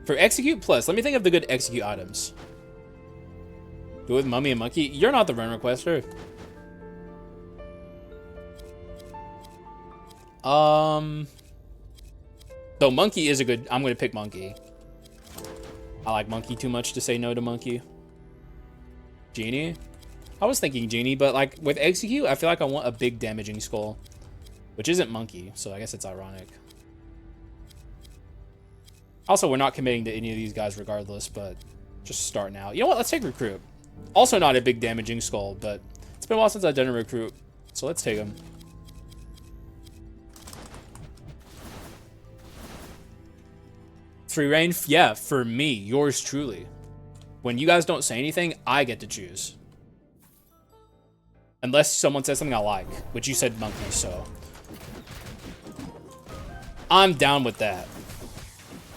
For execute plus, let me think of the good execute items. Do it with mummy and monkey. You're not the run requester. So monkey is a good. I'm gonna pick monkey. I like monkey too much to say no to monkey. Genie. I was thinking genie, but like with execute, I feel like I want a big damaging skull, which isn't monkey. So I guess it's ironic. Also, we're not committing to any of these guys regardless, but just starting out. You know what? Let's take recruit. Also not a big damaging skull, but it's been a while since I've done a recruit, so let's take him. Free reign? Yeah, for me, yours truly. When you guys don't say anything, I get to choose. Unless someone says something I like, which you said monkey, so. I'm down with that.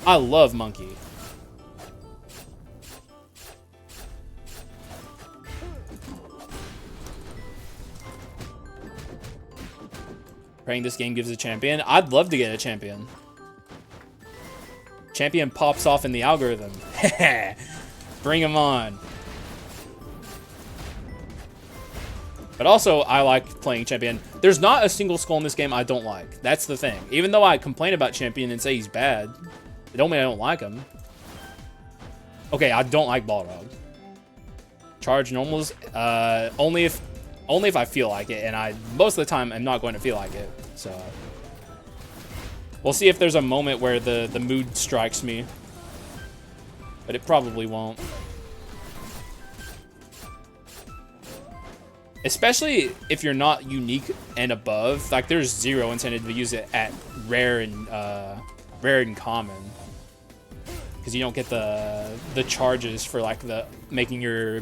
I love monkey. Praying this game gives a champion. I'd love to get a champion. Champion pops off in the algorithm. Bring him on. But also, I like playing champion. There's not a single skull in this game I don't like. That's the thing. Even though I complain about champion and say he's bad, it don't mean I don't like him. Okay, I don't like Balrog. Charge normals, only if I feel like it, and I most of the time am not going to feel like it. So we'll see if there's a moment where the mood strikes me, but it probably won't. Especially if you're not unique and above, like there's zero incentive to use it at rare and common, because you don't get the charges for like the making your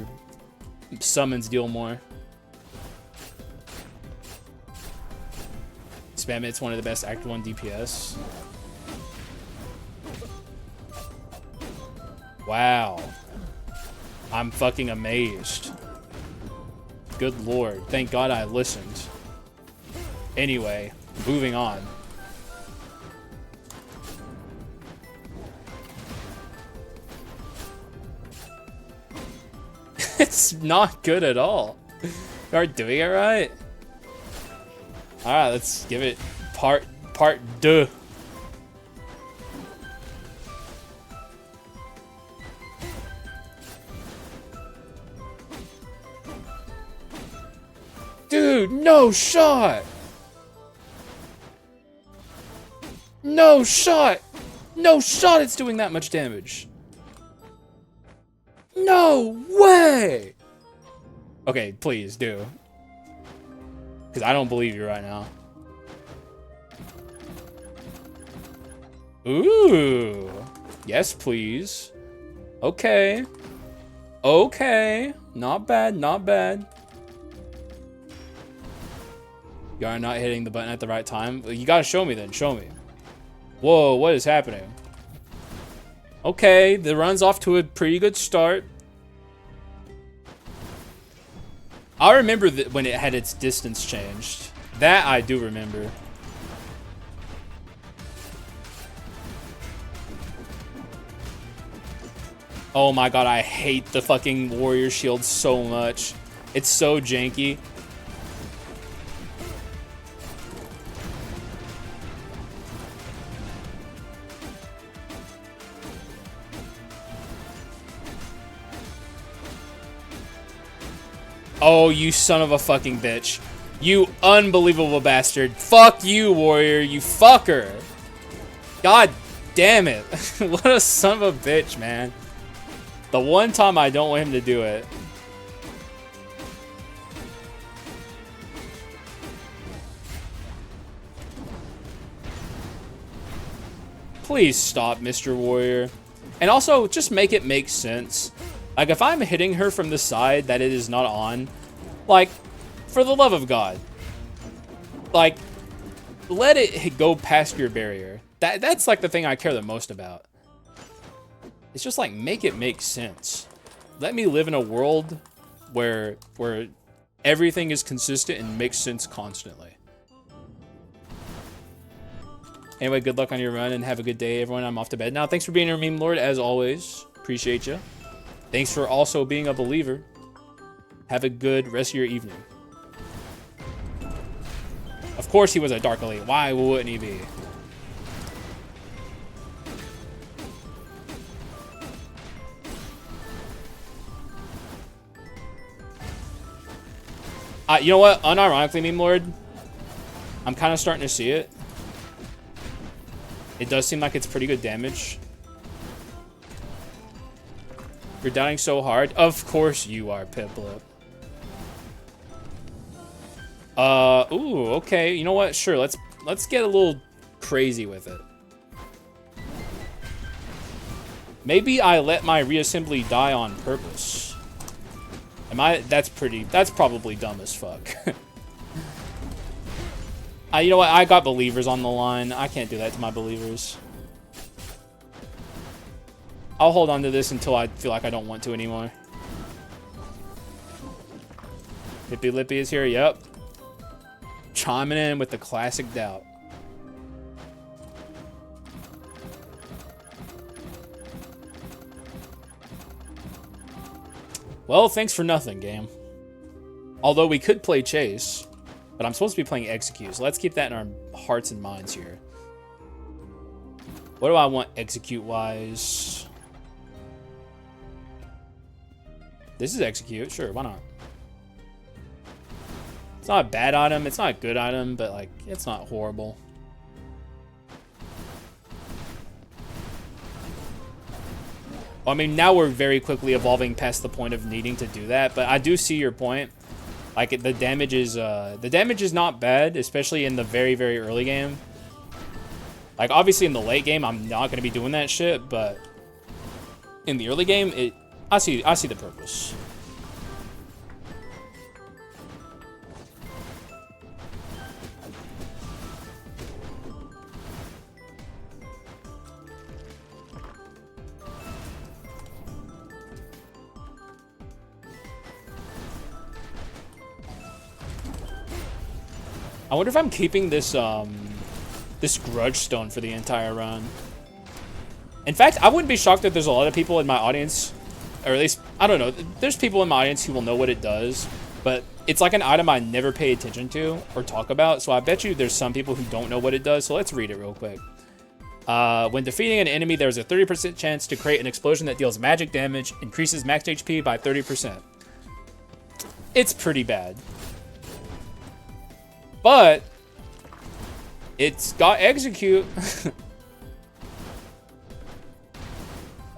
summons deal more. Spam it's one of the best Act 1 DPS. Wow. I'm fucking amazed. Good lord. Thank God I listened. Anyway, moving on. It's not good at all. You aren't doing it right. Alright, let's give it part deux. Dude, no shot! No shot! No shot it's doing that much damage. No way! Okay, please do. Because I don't believe you right now. Ooh. Yes, please. Okay. Okay. Not bad, not bad. You are not hitting the button at the right time. You gotta show me then. Show me. Whoa, what is happening? Okay, the run's off to a pretty good start. I remember that when it had its distance changed. That I do remember. Oh my god, I hate the fucking warrior shield so much. It's so janky. Oh, you son of a fucking bitch. You unbelievable bastard. Fuck you, warrior, you fucker. God damn it. What a son of a bitch, man. The one time I don't want him to do it. Please stop, Mr. Warrior. And also, just make it make sense. Like, if I'm hitting her from the side that it is not on, like, for the love of God, like, let it go past your barrier. That's like the thing I care the most about. It's just like, make it make sense. Let me live in a world where everything is consistent and makes sense constantly. Anyway, good luck on your run and have a good day, everyone. I'm off to bed now. Thanks for being here, Meme Lord, as always. Appreciate you. Thanks for also being a believer. Have a good rest of your evening. Of course he was a Dark Elite. Why wouldn't he be? You know what? Unironically, Meme Lord, I'm kind of starting to see it. It does seem like it's pretty good damage. You're dying so hard. Of course you are, Piplup. Ooh, okay. You know what? Sure, let's get a little crazy with it. Maybe I let my reassembly die on purpose. That's probably dumb as fuck. You know what? I got believers on the line. I can't do that to my believers. I'll hold on to this until I feel like I don't want to anymore. Lippy Lippy is here. Yep. Chiming in with the classic doubt. Well, thanks for nothing, game. Although we could play Chase, but I'm supposed to be playing Execute, so let's keep that in our hearts and minds here. What do I want Execute-wise? This is Execute, sure, why not? It's not a bad item, it's not a good item, but like, it's not horrible. I mean, now we're very quickly evolving past the point of needing to do that, but I do see your point. Like, the damage is not bad, especially in the very, very early game. Like, obviously in the late game, I'm not going to be doing that shit, but in the early game, I see the purpose. I wonder if I'm keeping this this grudge stone for the entire run. In fact, I wouldn't be shocked if there's a lot of people in my audience, or at least, I don't know, there's people in my audience who will know what it does, but it's like an item I never pay attention to or talk about, so I bet you there's some people who don't know what it does, so let's read it real quick. When defeating an enemy, there's a 30% chance to create an explosion that deals magic damage, increases max HP by 30%. It's pretty bad. But it's got Execute.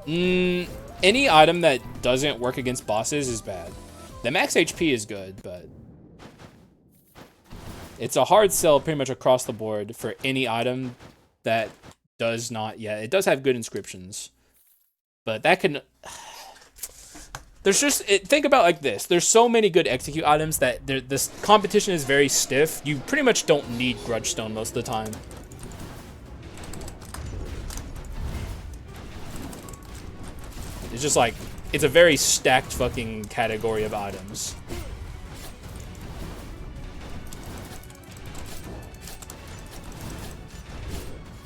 Any item that doesn't work against bosses is bad. The max HP is good, but it's a hard sell pretty much across the board for any item that does not yet. It does have good inscriptions, but that can... There's just, think about it like this. There's so many good Execute items that this competition is very stiff. You pretty much don't need Grudgestone most of the time. It's just like, it's a very stacked fucking category of items.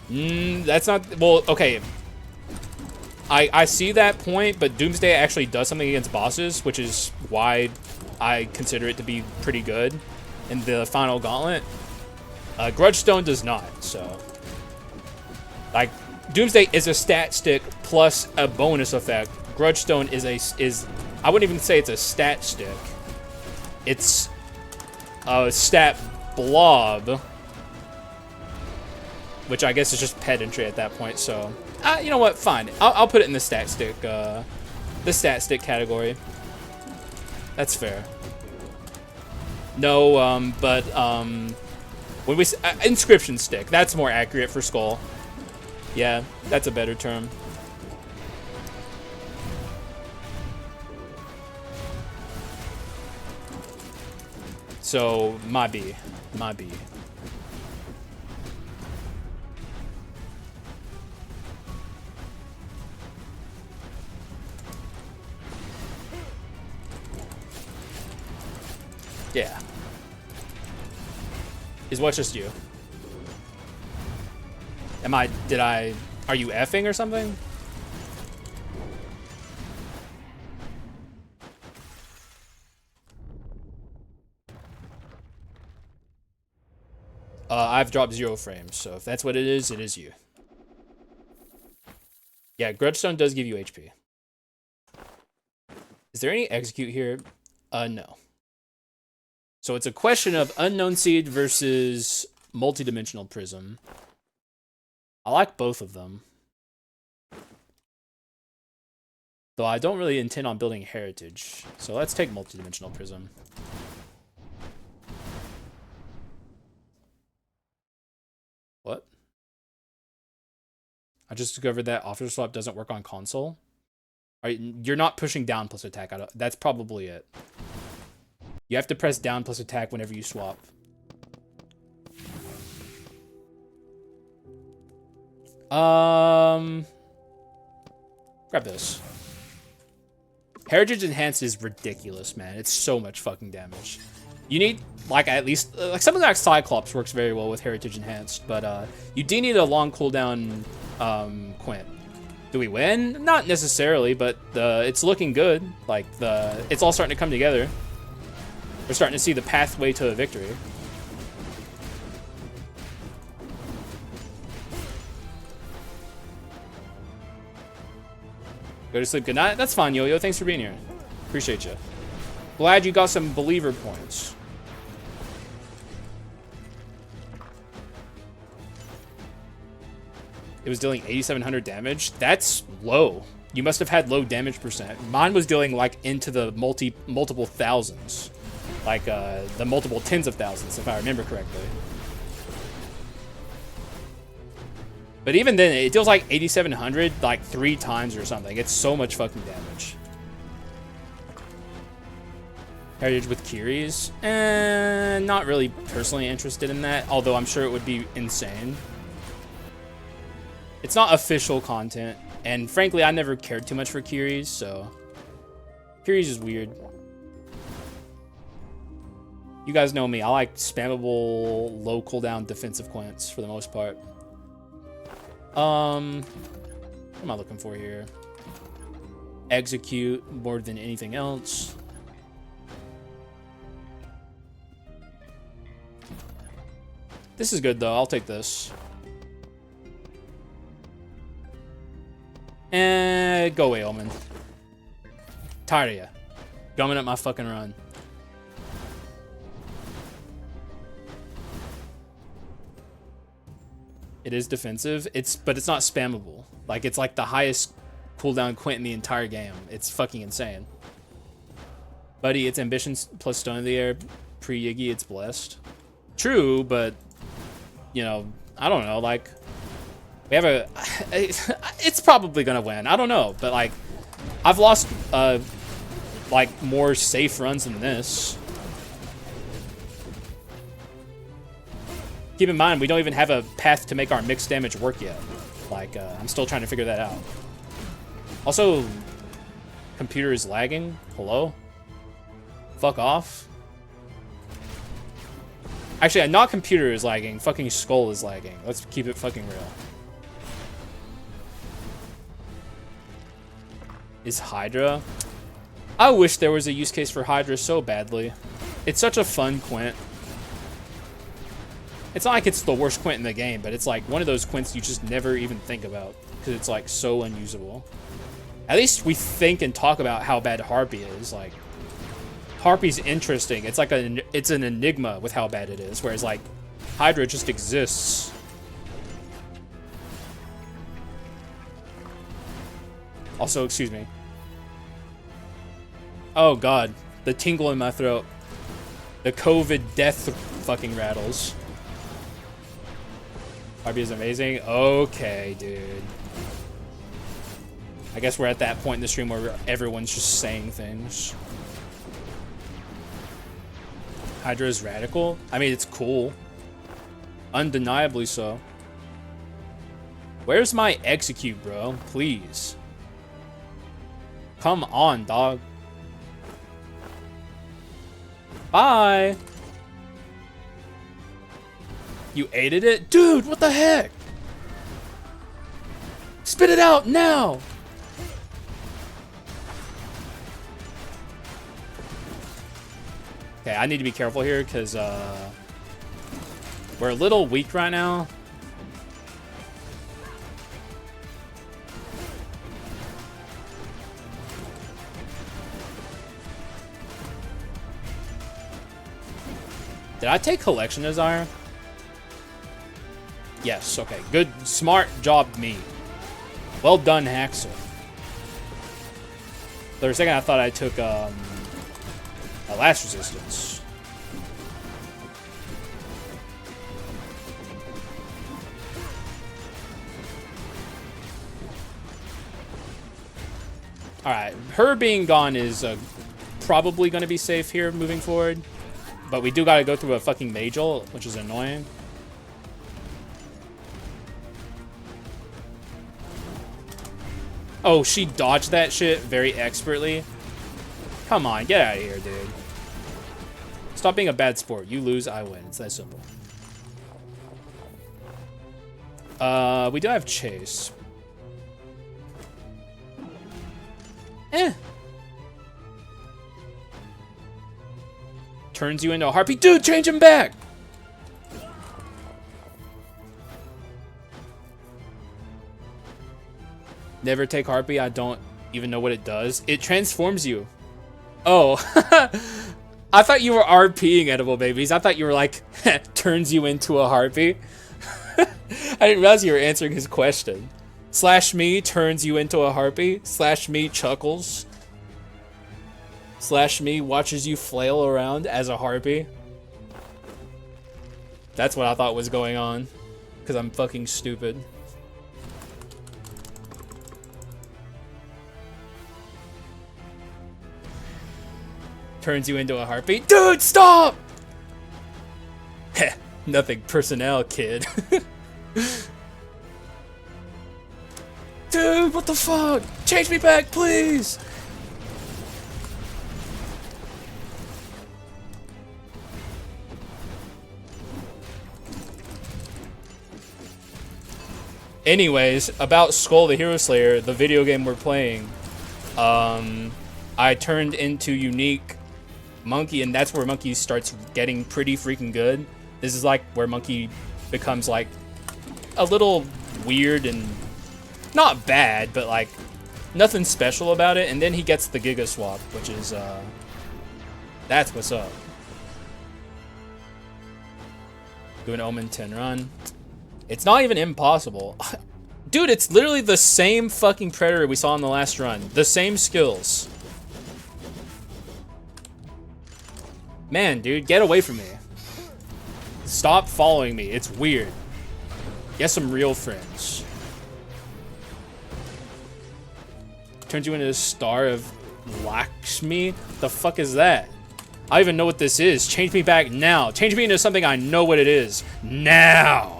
That's not, well, okay. I see that point, but Doomsday actually does something against bosses, which is why I consider it to be pretty good in the final gauntlet. Grudgestone does not, so. Like, Doomsday is a stat stick plus a bonus effect. Grudgestone is I wouldn't even say it's a stat stick. It's a stat blob, which I guess is just pedantry at that point, so. You know what? Fine. I'll put it in the stat stick category. That's fair. No, but when we inscription stick, that's more accurate for Skul. Yeah, that's a better term. So my B. Yeah. Is what just you? Are you effing or something? I've dropped 0 frames, so if that's what it is you. Yeah, Grudgestone does give you HP. Is there any execute here? No. So it's a question of Unknown Seed versus Multidimensional Prism. I like both of them. Though I don't really intend on building Heritage. So let's take Multidimensional Prism. What? I just discovered that Officer Swap doesn't work on console. You're not pushing down plus attack. That's probably it. You have to press down plus attack whenever you swap. Grab this. Heritage Enhanced is ridiculous, man. It's so much fucking damage. You need, like, at least, like, something like Cyclops works very well with Heritage Enhanced, but, you do need a long cooldown, Quint. Do we win? Not necessarily, but, it's looking good. Like, it's all starting to come together. We're starting to see the pathway to a victory. Go to sleep. Good night. That's fine, Yo-Yo. Thanks for being here. Appreciate you. Glad you got some believer points. It was dealing 8,700 damage. That's low. You must have had low damage percent. Mine was dealing like into the multiple thousands. Like the multiple tens of thousands, if I remember correctly. But even then, it deals like 8,700 like 3 times or something. It's so much fucking damage. Heritage with Kyries? Not really personally interested in that, although I'm sure it would be insane. It's not official content, and frankly, I never cared too much for Kyries, so... Kyries is weird. You guys know me, I like spammable, low cooldown defensive quints for the most part. What am I looking for here? Execute more than anything else. This is good though, I'll take this. And go away, Omen. Tired of ya. Gumming up my fucking run. It is defensive, but it's not spammable. Like, it's like the highest cooldown quint in the entire game. It's fucking insane. Buddy, it's Ambition plus Stone of the Air. Pre-Yiggy, it's Blessed. True, but, you know, I don't know, like, we have a... It's probably gonna win, I don't know, but, like, I've lost, like, more safe runs than this. Keep in mind, we don't even have a path to make our mixed damage work yet. Like, I'm still trying to figure that out. Also, computer is lagging. Hello? Fuck off. Actually, not computer is lagging. Fucking Skul is lagging. Let's keep it fucking real. Is Hydra? I wish there was a use case for Hydra so badly. It's such a fun quint. It's not like it's the worst quint in the game, but it's like one of those quints you just never even think about because it's like so unusable. At least we think and talk about how bad Harpy is. Like, Harpy's interesting. It's like it's an enigma with how bad it is, whereas like Hydra just exists. Also, excuse me. Oh god, the tingle in my throat. The COVID death fucking rattles. Harpy is amazing. Okay, dude. I guess we're at that point in the stream where everyone's just saying things. Hydra is radical. I mean, it's cool. Undeniably so. Where's my execute, bro? Please. Come on, dog. Bye. You aided it? Dude, what the heck? Spit it out now! Okay, I need to be careful here because we're a little weak right now. Did I take Collection Desire? Yes, okay. Good, smart job, me. Well done, Haxa. For a second, I thought I took a Last Resistance. Alright, her being gone is probably going to be safe here moving forward. But we do gotta go through a fucking mage ult, which is annoying. Oh, she dodged that shit very expertly. Come on, get out of here, dude. Stop being a bad sport. You lose, I win. It's that simple. We do have Chase. Turns you into a harpy. Dude, change him back! Never take harpy. I don't even know what it does. It transforms you. Oh. I thought you were RPing edible babies. I thought you were like, turns you into a harpy. I didn't realize you were answering his question. Slash me turns you into a harpy. Slash me chuckles. Slash me watches you flail around as a harpy. That's what I thought was going on. Because I'm fucking stupid. Turns you into a harpy. Dude, stop! Heh, nothing personnel, kid. Dude, what the fuck? Change me back, please! Anyways, about Skul the Hero Slayer, the video game we're playing, I turned into unique Monkey, and that's where Monkey starts getting pretty freaking good. This is like where Monkey becomes like a little weird and not bad, but like nothing special about it. And then he gets the Giga Swap, which is that's what's up. Do an Omen 10 run. It's not even impossible. Dude, it's literally the same fucking Predator we saw in the last run. The same skills. Man, dude, get away from me. Stop following me. It's weird. Get some real friends. Turns you into a star of Lakshmi? The fuck is that? I don't even know what this is. Change me back now. Change me into something I know what it is. Now!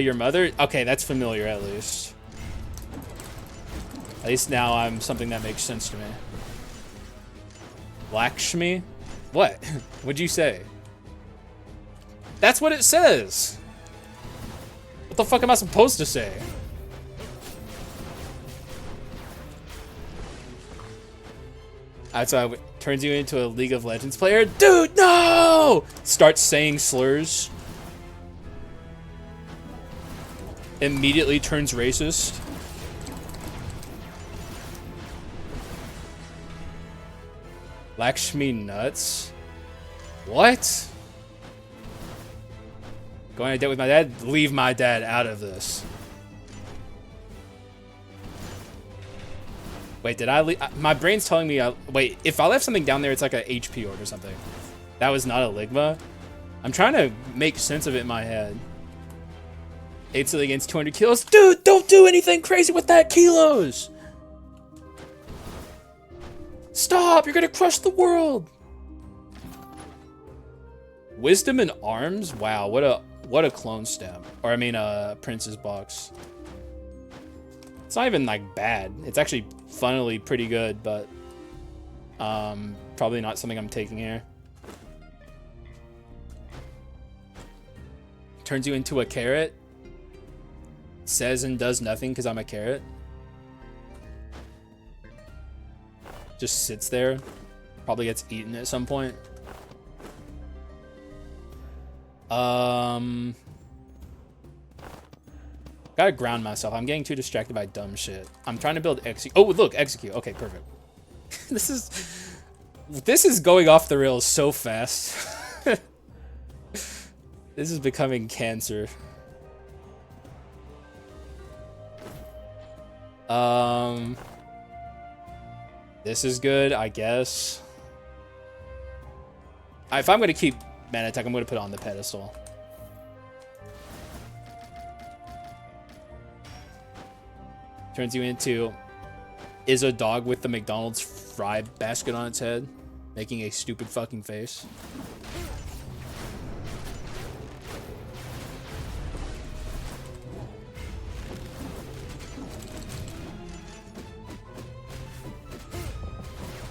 Your mother? Okay, that's familiar at least. At least now I'm something that makes sense to me. Lakshmi? What? What'd you say? That's what it says! What the fuck am I supposed to say? Alright, so it turns you into a League of Legends player? Dude, no! Starts saying slurs. Immediately turns racist. Lakshmi nuts? What? Going on a date with my dad? Leave my dad out of this. Wait, did I leave? My brain's telling me, wait, if I left something down there, it's like a HP orb or something. That was not a Ligma. I'm trying to make sense of it in my head. 8 still against 200 kilos. Dude, don't do anything crazy with that kilos. Stop, you're gonna crush the world. Wisdom and arms? Wow, what a clone stem. Or I mean Prince's box. It's not even like bad. It's actually funnily pretty good, but Probably not something I'm taking here. Turns you into a carrot. Says and does nothing because I'm a carrot. Just sits there. Probably gets eaten at some point. Gotta ground myself. I'm getting too distracted by dumb shit. I'm trying to build execute. Oh, look, execute. Okay, perfect. This is going off the rails so fast. This is becoming cancer. This is good, I guess. If I'm gonna keep mana attack, I'm gonna put it on the pedestal. Turns you into is a dog with the McDonald's fry basket on its head, making a stupid fucking face.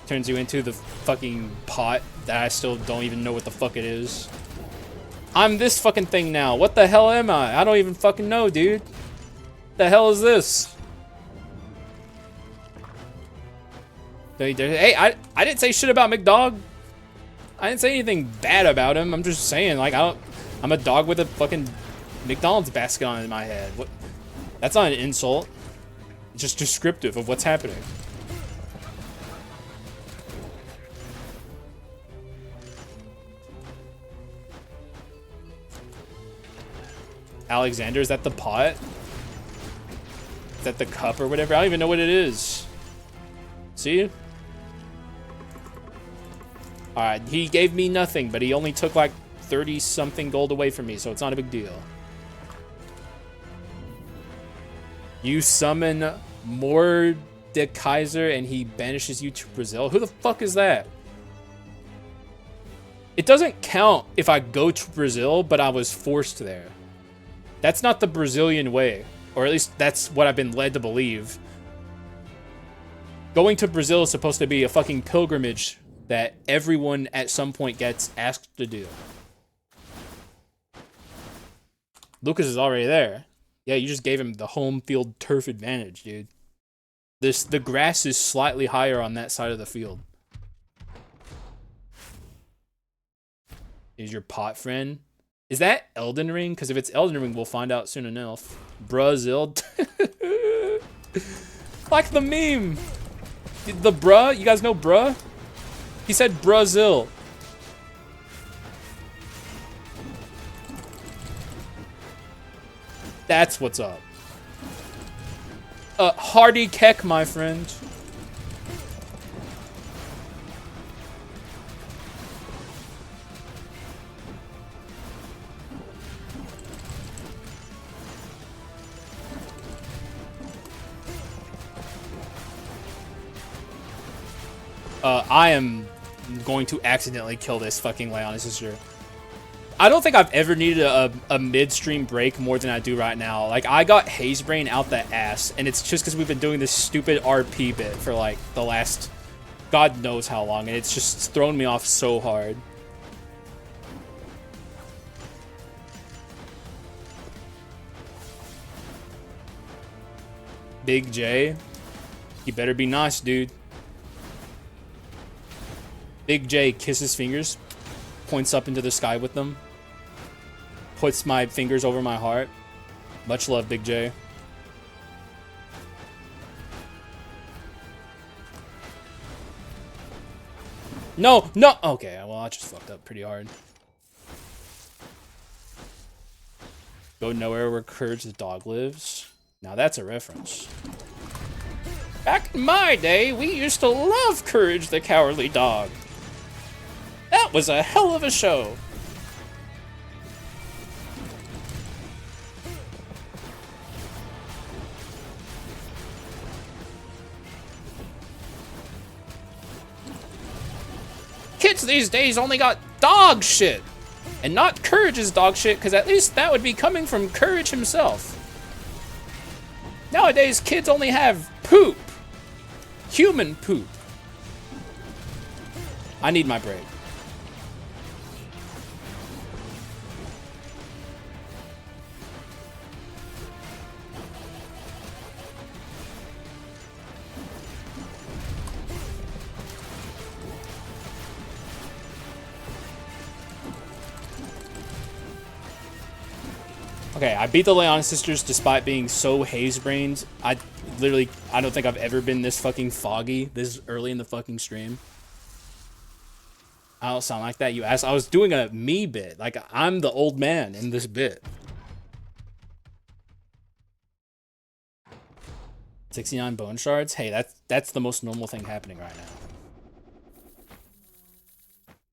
Turns you into the fucking pot that I still don't even know what the fuck it is. I'm this fucking thing now. What the hell am I? I don't even fucking know, dude. The hell is this? Hey, I didn't say shit about McDog. I didn't say anything bad about him. I'm just saying, like, I'm a dog with a fucking McDonald's basket on my head. What? That's not an insult. It's just descriptive of what's happening. Alexander, is that the pot? Is that the cup or whatever? I don't even know what it is. See? Alright, he gave me nothing, but he only took like 30-something gold away from me, so it's not a big deal. You summon Mordekaiser and he banishes you to Brazil? Who the fuck is that? It doesn't count if I go to Brazil, but I was forced there. That's not the Brazilian way, or at least that's what I've been led to believe. Going to Brazil is supposed to be a fucking pilgrimage that everyone at some point gets asked to do. Lucas is already there. Yeah, you just gave him the home field turf advantage, dude. The grass is slightly higher on that side of the field. Is your pot friend? Is that Elden Ring? Because if it's Elden Ring, we'll find out soon enough. Brazil. Like the meme. The bruh. You guys know bruh? He said Brazil. That's what's up. Hardy Keck, my friend. I am going to accidentally kill this fucking Leon, this is sure. I don't think I've ever needed a midstream break more than I do right now. Like, I got Hazebrain out the ass, and it's just because we've been doing this stupid RP bit for, like, the last God knows how long, and it's just thrown me off so hard. Big J, you better be nice, dude. Big J kisses fingers, points up into the sky with them, puts my fingers over my heart. Much love, Big J. No, no. Okay, well, I just fucked up pretty hard. Go nowhere where Courage the dog lives. Now that's a reference. Back in my day, we used to love Courage the Cowardly Dog. That was a hell of a show. Kids these days only got dog shit. And not Courage's dog shit, because at least that would be coming from Courage himself. Nowadays, kids only have poop. Human poop. I need my break. Okay, I beat the Leon sisters despite being so haze-brained. I don't think I've ever been this fucking foggy this early in the fucking stream. I don't sound like that, you ass. I was doing a me bit. Like, I'm the old man in this bit. 69 bone shards? Hey, that's the most normal thing happening right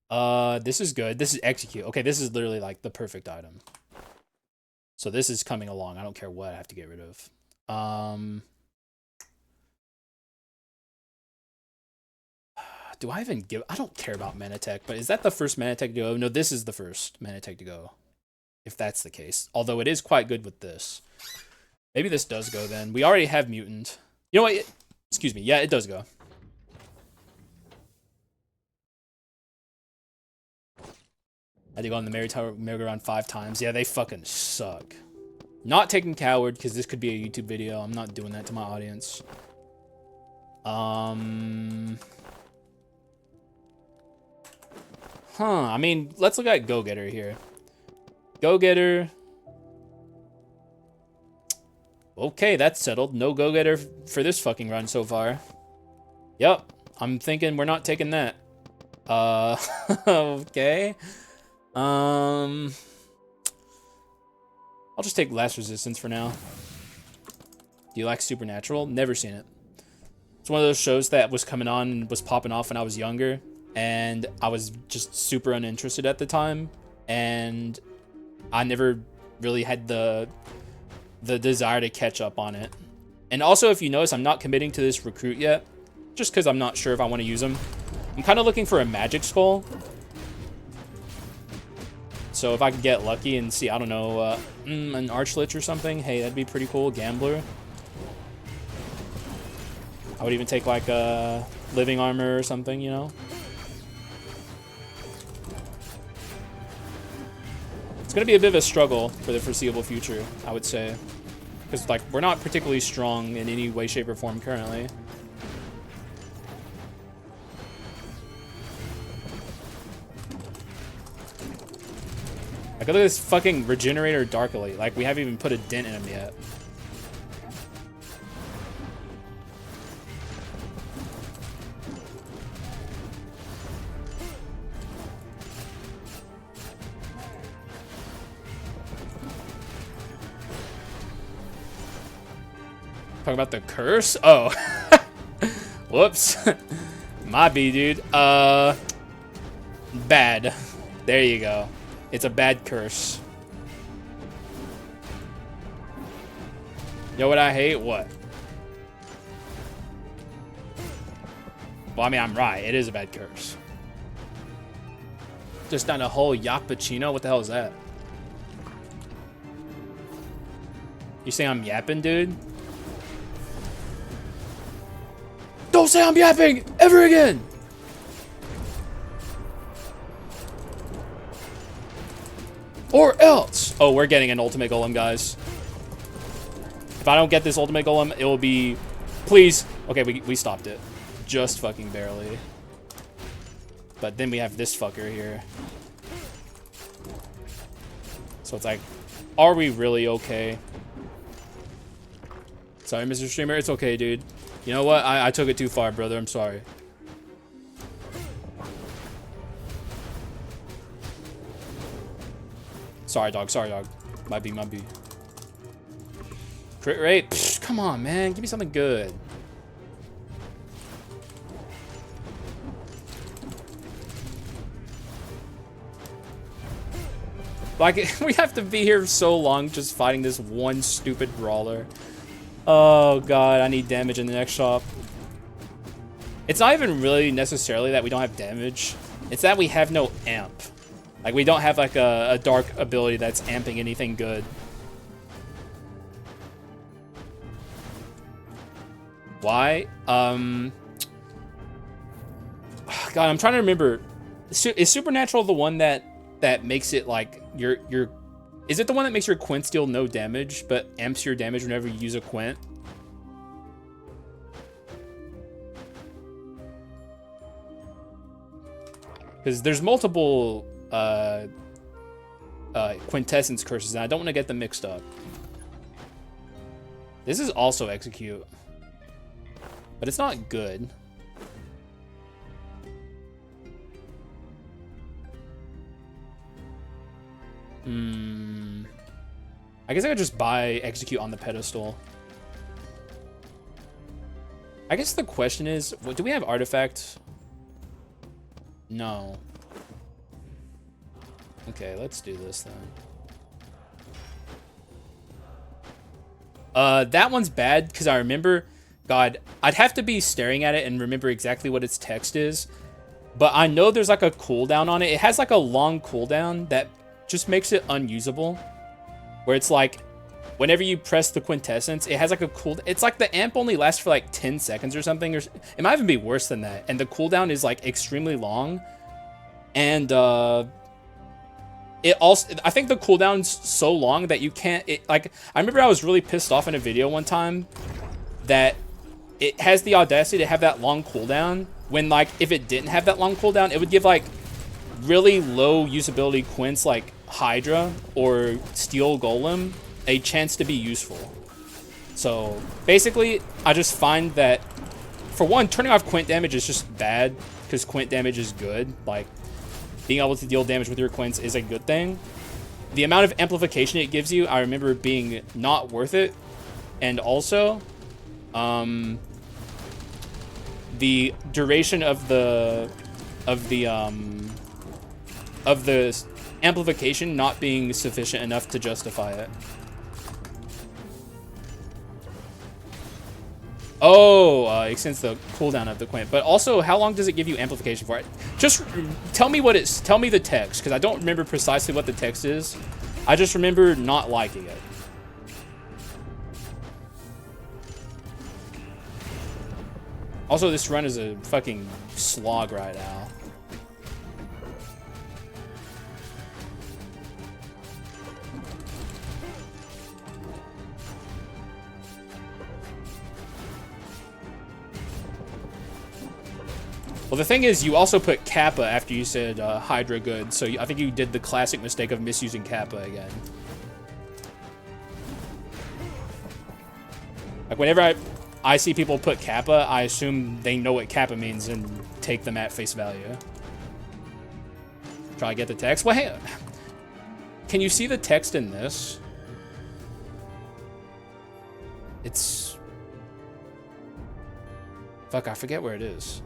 now. This is good. This is execute. Okay, this is literally like the perfect item. So this is coming along. I don't care what I have to get rid of. Do I even give... I don't care about mana tech, but is that the first mana tech to go? No, this is the first mana tech to go. If that's the case. Although it is quite good with this. Maybe this does go then. We already have mutant. You know what? Excuse me. Yeah, it does go. I had to go on the merry-go-round 5 times. Yeah, they fucking suck. Not taking coward, because this could be a YouTube video. I'm not doing that to my audience. I mean, let's look at Go-Getter here. Go-Getter. Okay, that's settled. No Go-Getter for this fucking run so far. Yep. I'm thinking we're not taking that. Okay. I'll just take last resistance for now. Do you like Supernatural? Never seen it. It's one of those shows that was coming on and was popping off when I was younger, and I was just super uninterested at the time, and I never really had the desire to catch up on it. And also, if you notice, I'm not committing to this recruit yet, just because I'm not sure if I want to use him. I'm kind of looking for a magic skull. So if I could get lucky and see, I don't know, an Archlich or something, hey, that'd be pretty cool. Gambler. I would even take like a living armor or something, you know? It's gonna be a bit of a struggle for the foreseeable future, I would say. Because, like, we're not particularly strong in any way, shape, or form currently. Like, look at this fucking Regenerator Dark Elite. Like, we haven't even put a dent in him yet. Talking about the curse? Oh. Whoops. My B, dude. Bad. There you go. It's a bad curse. You know what I hate? What? Well, I mean, I'm right. It is a bad curse. Just down a whole Yappuccino? What the hell is that? You saying I'm yapping, dude? Don't say I'm yapping ever again! Or else! Oh, we're getting an ultimate golem, guys. If I don't get this ultimate golem, it will be... Please! Okay, we stopped it. Just fucking barely. But then we have this fucker here. So it's like, are we really okay? Sorry, Mr. Streamer. It's okay, dude. You know what? I took it too far, brother. I'm sorry. Sorry, dog. Sorry, dog. Might be. Crit rate? Psh, come on, man. Give me something good. Like, we have to be here so long just fighting this one stupid brawler. Oh, God. I need damage in the next shop. It's not even really necessarily that we don't have damage. It's that we have no amp. Like, we don't have, like, a dark ability that's amping anything good. Why? God, I'm trying to remember. Is Supernatural the one that makes it like your is it the one that makes your quints deal no damage but amps your damage whenever you use a quint? Because there's multiple quintessence curses, and I don't want to get them mixed up. This is also execute, but it's not good. I guess I could just buy execute on the pedestal. I guess the question is, do we have artifact? No. Okay, let's do this then. That one's bad because I remember, God, I'd have to be staring at it and remember exactly what its text is. But I know there's like a cooldown on it. It has like a long cooldown that just makes it unusable. Where it's like, whenever you press the quintessence, it has like a cool. It's like the amp only lasts for like 10 seconds or something. Or it might even be worse than that. And the cooldown is like extremely long. And it also, I think the cooldown's so long that you can't. Like, I remember I was really pissed off in a video one time that it has the audacity to have that long cooldown. When like, if it didn't have that long cooldown, it would give like really low usability quints like Hydra or Steel Golem a chance to be useful. So basically, I just find that, for one, turning off quint damage is just bad because quint damage is good. Like, being able to deal damage with your quints is a good thing. The amount of amplification it gives you, I remember being not worth it. And also, the duration of the amplification not being sufficient enough to justify it. Oh, extends the cooldown of the quint. But also, how long does it give you amplification for it? Just tell me what it's. Tell me the text, because I don't remember precisely what the text is. I just remember not liking it. Also, this run is a fucking slog right now. Well, the thing is, you also put Kappa after you said Hydra good, so I think you did the classic mistake of misusing Kappa again. Like, whenever I see people put Kappa, I assume they know what Kappa means and take them at face value. Try to get the text. Well, hey, can you see the text in this? It's... Fuck, I forget where it is.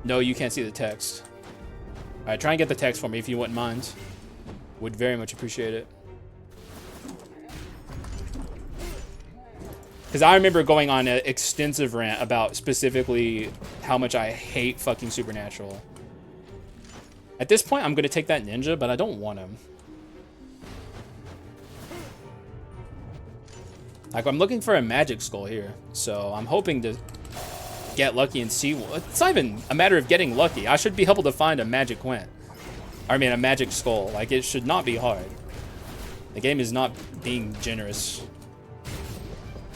No, you can't see the text. Alright, try and get the text for me if you wouldn't mind. Would very much appreciate it. Because I remember going on an extensive rant about specifically how much I hate fucking Supernatural. At this point, I'm going to take that ninja, but I don't want him. Like, I'm looking for a magic skull here. So I'm hoping to get lucky and see. It's not even a matter of getting lucky. I should be able to find a magic quint. I mean, a magic skull. Like, it should not be hard. The game is not being generous.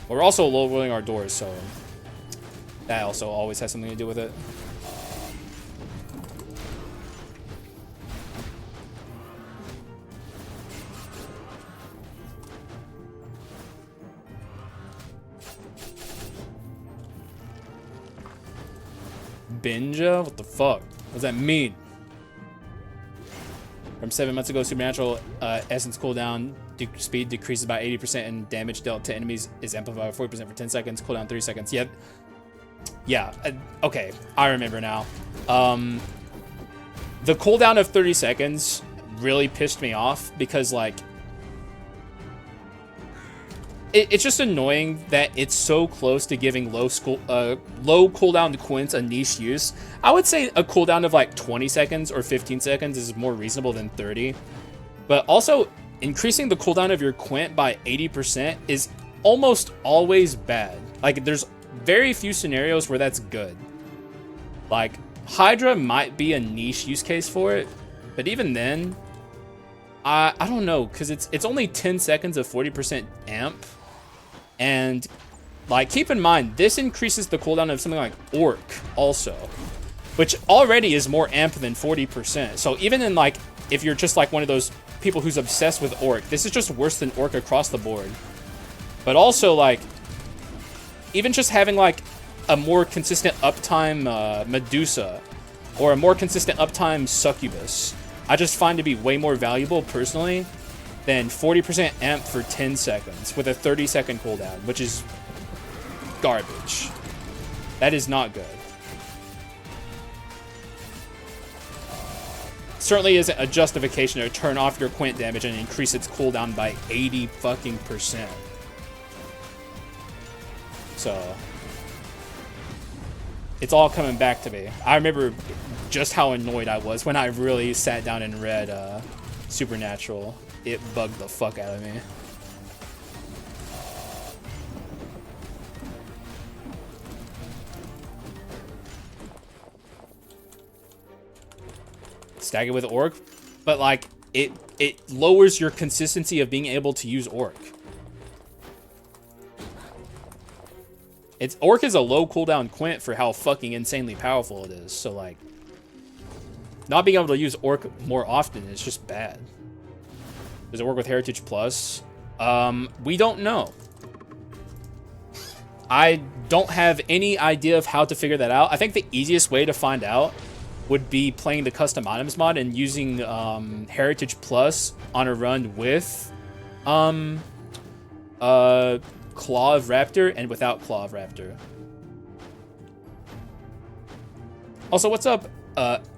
We're also lowering our doors, so that also always has something to do with it. Binja? What the fuck? What does that mean? From 7 months ago, Supernatural Essence cooldown speed decreases by 80% and damage dealt to enemies is amplified by 40% for 10 seconds, cooldown 3 seconds. Yep. Yeah, okay, I remember now. The cooldown of 30 seconds really pissed me off because, like, it's just annoying that it's so close to giving low cooldown quints a niche use. I would say a cooldown of like 20 seconds or 15 seconds is more reasonable than 30. But also, increasing the cooldown of your quint by 80% is almost always bad. Like, there's very few scenarios where that's good. Like, Hydra might be a niche use case for it, but even then, I don't know, because it's only 10 seconds of 40% amp, and like, keep in mind, this increases the cooldown of something like Orc also, which already is more amp than 40%. So even in, like, if you're just like one of those people who's obsessed with Orc, this is just worse than Orc across the board. But also, like, even just having like a more consistent uptime Medusa or a more consistent uptime Succubus, I just find to be way more valuable personally than 40% amp for 10 seconds with a 30-second cooldown, which is garbage. That is not good. Certainly isn't a justification to turn off your Quint damage and increase its cooldown by 80%. So it's all coming back to me. I remember just how annoyed I was when I really sat down and read Supernatural. It bugged the fuck out of me. Stack it with Orc, but like it lowers your consistency of being able to use Orc. Orc is a low cooldown Quint for how fucking insanely powerful it is. So like, not being able to use Orc more often is just bad. Does it work with Heritage Plus? We don't know. I don't have any idea of how to figure that out. I think the easiest way to find out would be playing the custom items mod and using Heritage Plus on a run with Claw of Raptor and without Claw of Raptor. Also, what's up,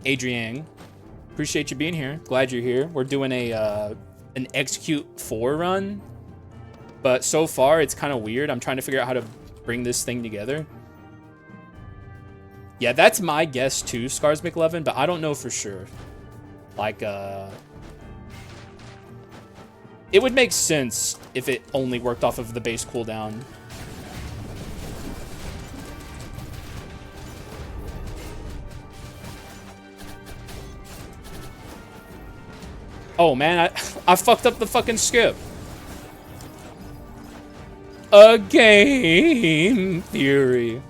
Adrian? Appreciate you being here. Glad you're here. We're doing an Execute 4 run, but so far it's kind of weird. I'm trying to figure out how to bring this thing together. Yeah, that's my guess too, Scars McLevin, but I don't know for sure. Like, it would make sense if it only worked off of the base cooldown. Oh man, I fucked up the fucking skip. A game theory.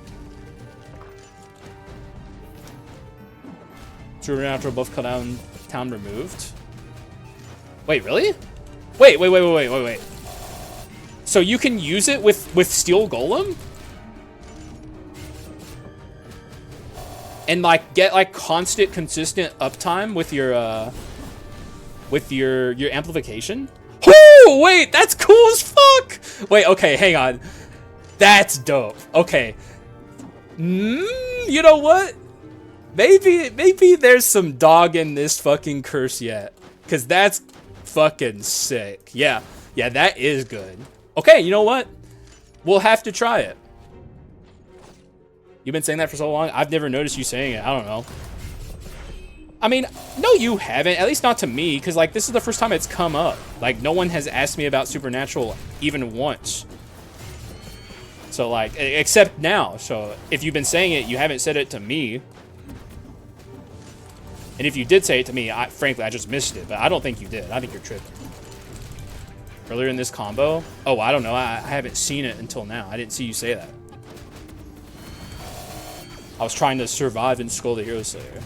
Supernatural buff cooldown town removed. Wait, really? Wait. So you can use it with Steel Golem? And like get like constant, consistent uptime with your amplification? Oh, wait, that's cool as fuck! Wait, okay, hang on. That's dope. Okay. You know what? Maybe there's some dog in this fucking curse yet. Because that's fucking sick. Yeah, that is good. Okay, you know what? We'll have to try it. You've been saying that for so long? I've never noticed you saying it. I don't know. I mean, no, you haven't. At least not to me, because, like, this is the first time it's come up. Like, no one has asked me about Supernatural even once. So, like, except now. So, if you've been saying it, you haven't said it to me. And if you did say it to me, frankly, I just missed it. But I don't think you did. I think you're tripping. Earlier in this combo? Oh, I don't know. I haven't seen it until now. I didn't see you say that. I was trying to survive in Skul the Hero Slayer.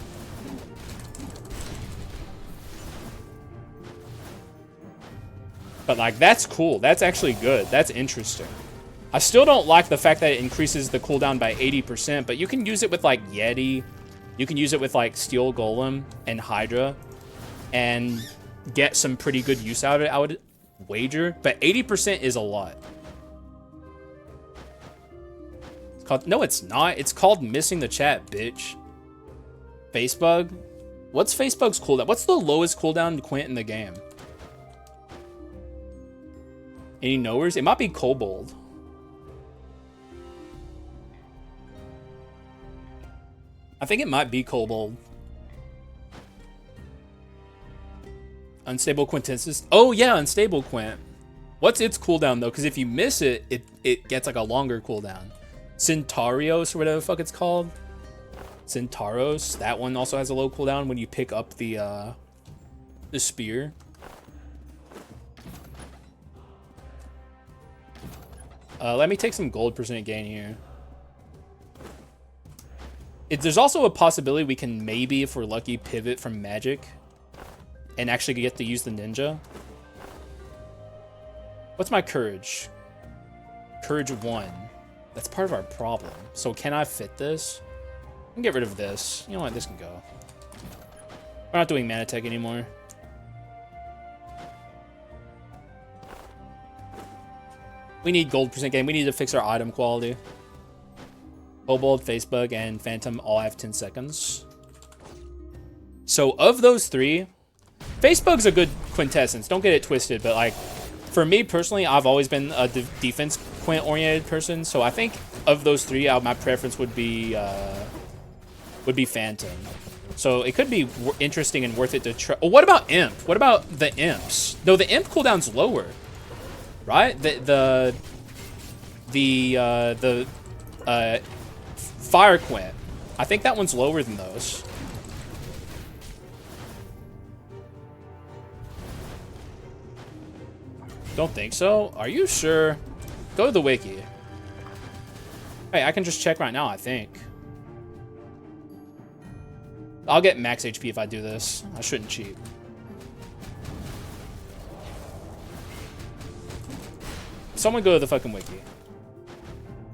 But, like, that's cool. That's actually good. That's interesting. I still don't like the fact that it increases the cooldown by 80%, but you can use it with, like, Yeti. You can use it with, like, Steel Golem and Hydra and get some pretty good use out of it, I would wager. But 80% is a lot. It's called, no, it's not. It's called missing the chat, bitch. Facebug? What's Facebug's cooldown? What's the lowest cooldown Quint in the game? Any knowers? It might be Kobold. I think it might be Kobold. Unstable Quintessence. Oh yeah, Unstable Quint. What's its cooldown though? Because if you miss it, it gets like a longer cooldown. Centarios or whatever the fuck it's called. Centauros. That one also has a low cooldown when you pick up the spear. Let me take some gold percent gain here. There's also a possibility we can maybe, if we're lucky, pivot from magic and actually get to use the ninja. What's my courage? Courage 1. That's part of our problem. So can I fit this? I can get rid of this. You know what? This can go. We're not doing mana tech anymore. We need gold percent gain. We need to fix our item quality. Kobold, Facebug, and Phantom all have 10 seconds. So of those three, Facebug's a good quintessence. Don't get it twisted, but like, for me personally, I've always been a defense quint-oriented person. So I think of those three, my preference would be Phantom. So it could be interesting and worth it to try. Oh, what about Imp? What about the Imps? Though the Imp cooldown's lower, right? The Fire Quint. I think that one's lower than those. Don't think so. Are you sure? Go to the wiki. Hey, I can just check right now, I think. I'll get max HP if I do this. I shouldn't cheat. Someone go to the fucking wiki.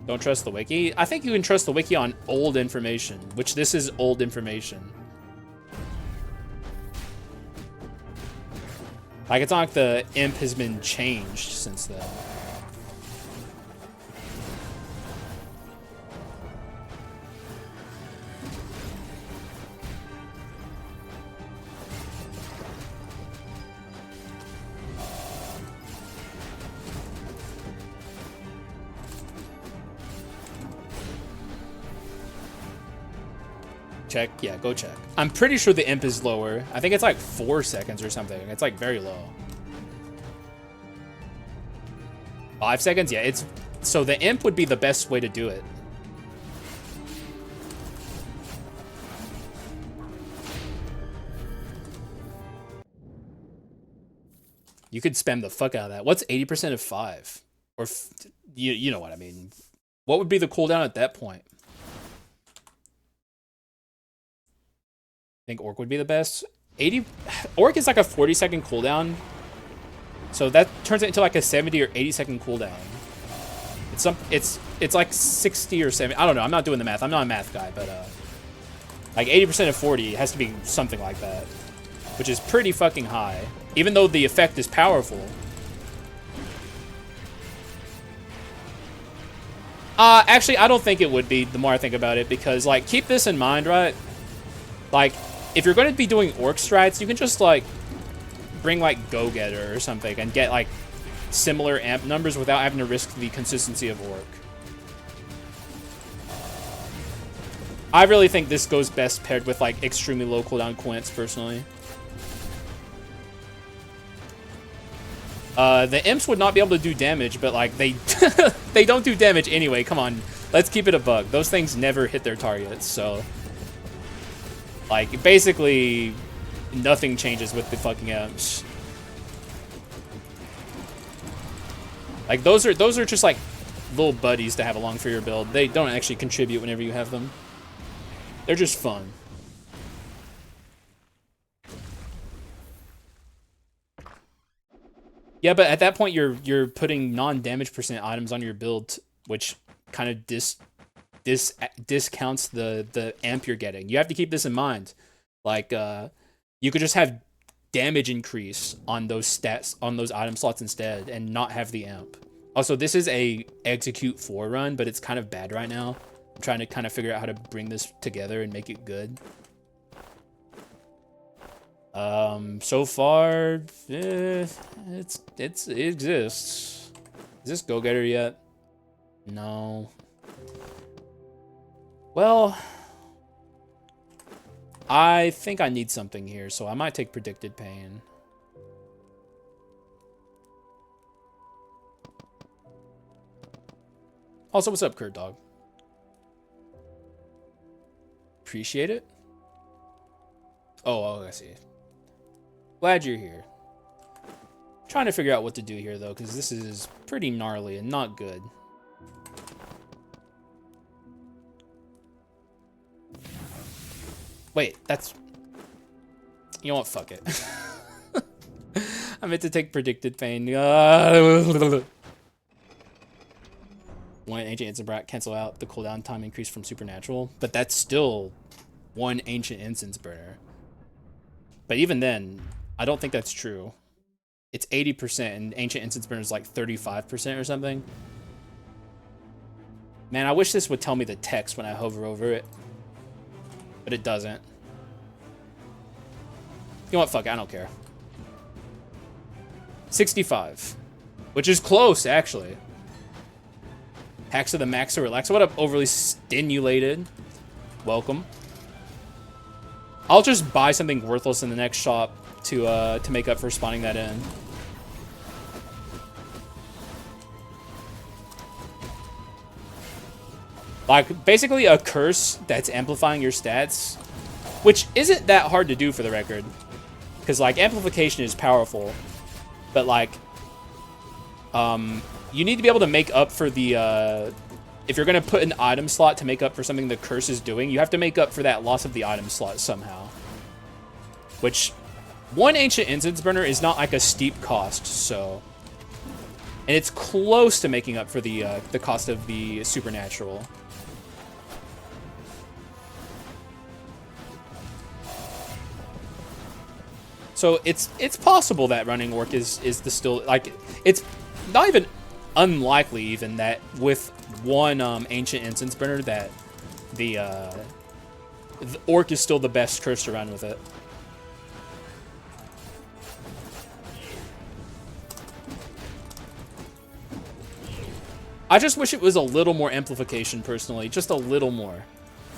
Don't trust the wiki. I think you can trust the wiki on old information, which this is old information. Like, it's not like the imp has been changed since then. Check. Yeah, go check. I'm pretty sure the imp is lower. I think it's like 4 seconds or something. It's like very low. 5 seconds? Yeah, it's... So the imp would be the best way to do it. You could spam the fuck out of that. What's 80% of 5? Or... You know what I mean. What would be the cooldown at that point? I think Orc would be the best. 80 Orc is like a 40-second cooldown. So that turns it into like a 70 or 80-second cooldown. It's like 60 or 70. I don't know. I'm not doing the math. I'm not a math guy, but like 80% of 40 has to be something like that, which is pretty fucking high. Even though the effect is powerful. Actually, I don't think it would be, the more I think about it, because like, keep this in mind, right? Like, if you're going to be doing Orc strats, you can just, like, bring, like, Go-Getter or something and get, like, similar amp numbers without having to risk the consistency of Orc. I really think this goes best paired with, like, extremely low cooldown quints, personally. The Imps would not be able to do damage, but, like, they, they don't do damage anyway. Come on. Let's keep it a bug. Those things never hit their targets, so... Like, basically, nothing changes with the fucking Imps. Like, those are just, like, little buddies to have along for your build. They don't actually contribute whenever you have them. They're just fun. Yeah, but at that point, you're putting non-damage percent items on your build, which kind of discounts the amp you're getting. You have to keep this in mind. Like, you could just have damage increase on those stats, on those item slots instead, and not have the amp. Also, this is a execute 4 run, but it's kind of bad right now. I'm trying to kind of figure out how to bring this together and make it good. So far, it exists. Is this Go-Getter yet? No. Well, I think I need something here, so I might take Predicted Pain. Also, what's up, Kurt Dog? Appreciate it. Oh, I see. Glad you're here. Trying to figure out what to do here, though, because this is pretty gnarly and not good. Wait, that's... You know what? Fuck it. I meant to take predicted pain. One ancient incense brat cancel out the cooldown time increase from supernatural, but that's still one ancient incense burner. But even then, I don't think that's true. It's 80% and ancient incense burner is like 35% or something. Man, I wish this would tell me the text when I hover over it, but it doesn't. You know what? Fuck it, I don't care. 65, which is close actually. Haxa the Maxa Relaxa. What up, overly stimulated? Welcome. I'll just buy something worthless in the next shop to make up for spawning that in. Like, basically a curse that's amplifying your stats, which isn't that hard to do for the record. Because, like, amplification is powerful, but, like, you need to be able to make up for the, if you're going to put an item slot to make up for something the curse is doing, you have to make up for that loss of the item slot somehow. Which, one ancient incense burner is not like a steep cost, so... And it's close to making up for the cost of the supernatural. So it's possible that running orc is the still, like, it's not even unlikely even that with one ancient incense burner that the orc is still the best curse to run with it. I just wish it was a little more amplification personally, just a little more.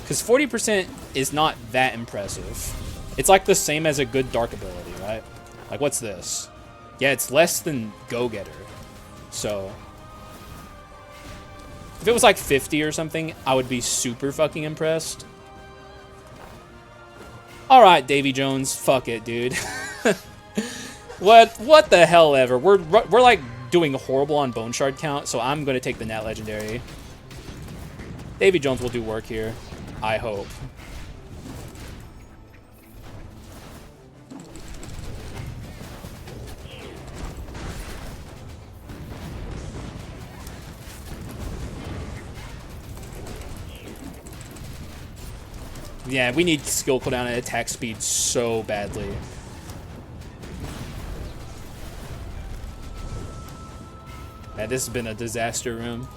Because 40% is not that impressive. It's like the same as a good dark ability, right? Like, what's this? Yeah, it's less than Go-Getter. So, if it was like 50 or something, I would be super fucking impressed. Alright, Davy Jones, fuck it, dude. What the hell ever. We're like doing horrible on Bone Shard count, so I'm gonna take the Nat Legendary. Davy Jones will do work here, I hope. Yeah, we need skill cooldown and attack speed so badly. Man, this has been a disaster room.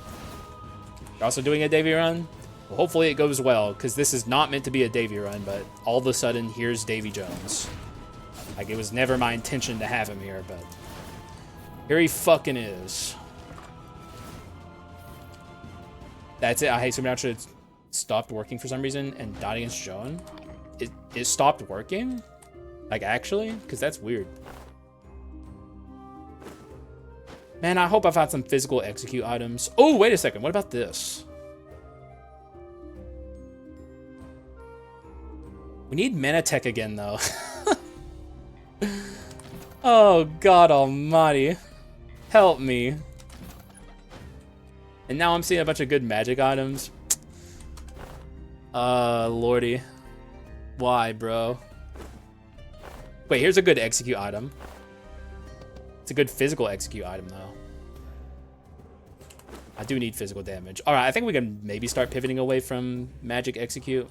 You're also doing a Davy run? Well, hopefully it goes well, because this is not meant to be a Davy run, but all of a sudden, here's Davy Jones. Like, it was never my intention to have him here, but here he fucking is. That's it. I hate Supernatural. It's stopped working for some reason and died against Joan. It stopped working? Like, actually? Because that's weird. Man, I hope I found some physical execute items. Oh, wait a second. What about this? We need mana tech again, though. Oh, God almighty. Help me. And now I'm seeing a bunch of good magic items. Lordy. Why, bro? Wait, here's a good execute item. It's a good physical execute item, though. I do need physical damage. Alright, I think we can maybe start pivoting away from magic execute.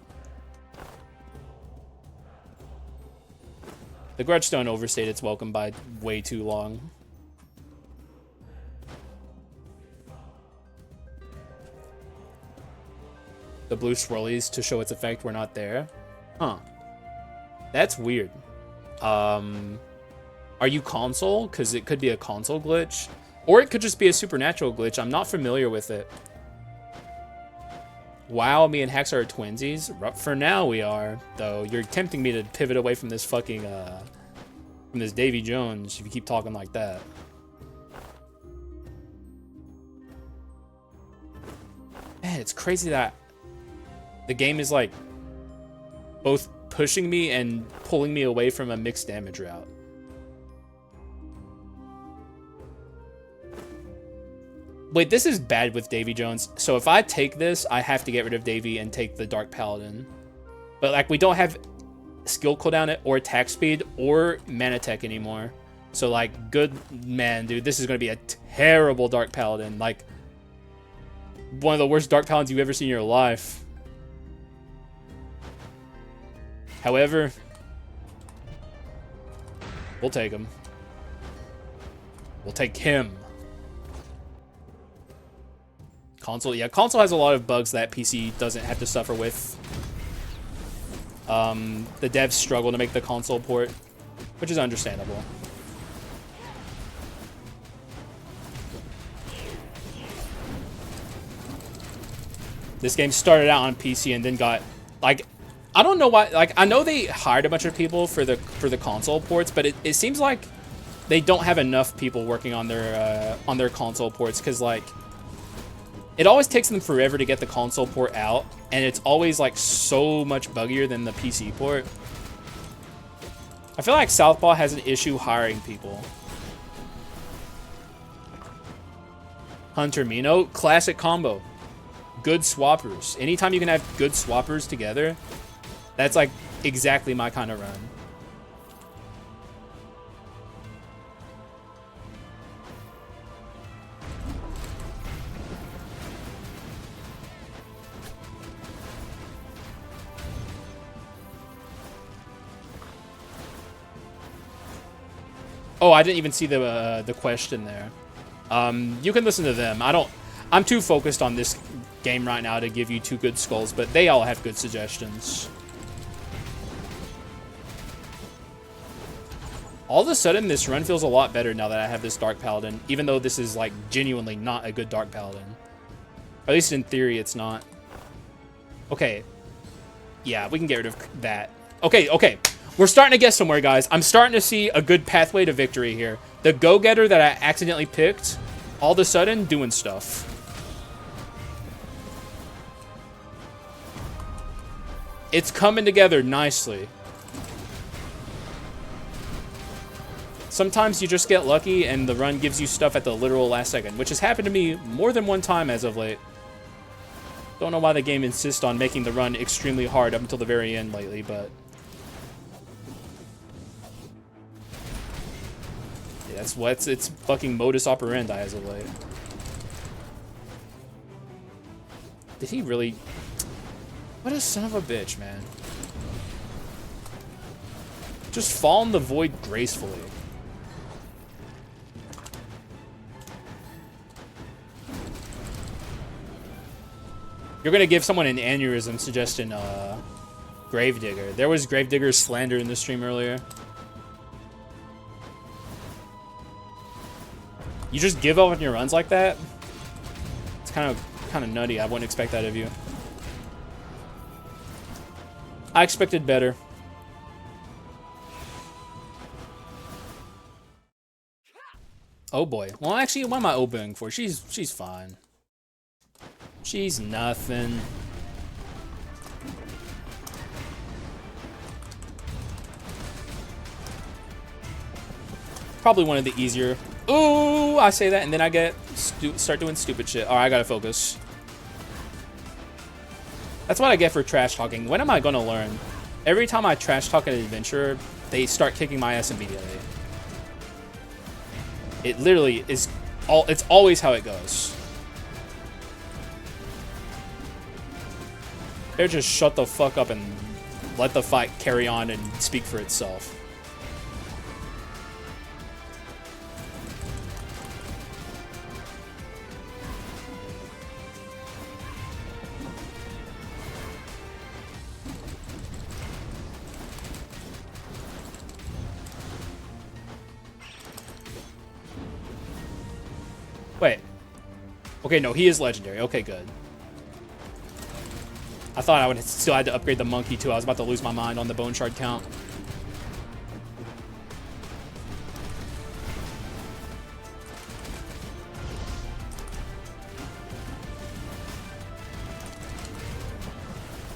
The Grudgestone overstayed its welcome by way too long. The blue swirlies to show its effect were not there. Huh. That's weird. Are you console? Because it could be a console glitch. Or it could just be a supernatural glitch. I'm not familiar with it. Wow, me and Haxa are twinsies. For now we are, though. You're tempting me to pivot away from this fucking, from this Davy Jones if you keep talking like that. Man, it's crazy that the game is like both pushing me and pulling me away from a mixed damage route. Wait, this is bad with Davy Jones. So if I take this, I have to get rid of Davy and take the Dark Paladin. But like we don't have skill cooldown or attack speed or mana tech anymore. So like, good man, dude, this is going to be a terrible Dark Paladin. Like one of the worst Dark Paladins you've ever seen in your life. However, we'll take him. We'll take him. Console, yeah, console has a lot of bugs that PC doesn't have to suffer with. The devs struggle to make the console port, which is understandable. This game started out on PC and then got, like, I don't know why, like, I know they hired a bunch of people for the console ports, but it seems like they don't have enough people working on their console ports, because like it always takes them forever to get the console port out, and it's always like so much buggier than the PC port. I feel like Southpaw has an issue hiring people. Hunter Mino, classic combo. Good swappers. Anytime you can have good swappers together, that's like exactly my kind of run. Oh, I didn't even see the question there. You can listen to them. I'm too focused on this game right now to give you two good skulls, but they all have good suggestions. All of a sudden, this run feels a lot better now that I have this Dark Paladin, even though this is like genuinely not a good Dark Paladin. Or at least in theory, it's not. Okay. Yeah, we can get rid of that. Okay. We're starting to get somewhere, guys. I'm starting to see a good pathway to victory here. The go-getter that I accidentally picked, all of a sudden, doing stuff. It's coming together nicely. Sometimes you just get lucky and the run gives you stuff at the literal last second, which has happened to me more than one time as of late. Don't know why the game insists on making the run extremely hard up until the very end lately, but... yeah, that's what's its fucking modus operandi as of late. Did he really... what a son of a bitch, man. Just fall in the void gracefully. You're gonna give someone an aneurysm suggestion, Gravedigger. There was Gravedigger's slander in the stream earlier. You just give up on your runs like that? It's kind of nutty. I wouldn't expect that of you. I expected better. Oh boy. Well, actually, what am I opening for? She's fine. She's nothing. Probably one of the easier. Ooh, I say that and then I get start doing stupid shit. All right, I gotta focus. That's what I get for trash talking. When am I gonna learn? Every time I trash talk an adventurer, they start kicking my ass immediately. It literally is it's always how it goes. Better just shut the fuck up and let the fight carry on and speak for itself. Wait. Okay, no, he is legendary. Okay, good. I thought I would still had to upgrade the monkey too. I was about to lose my mind on the bone shard count.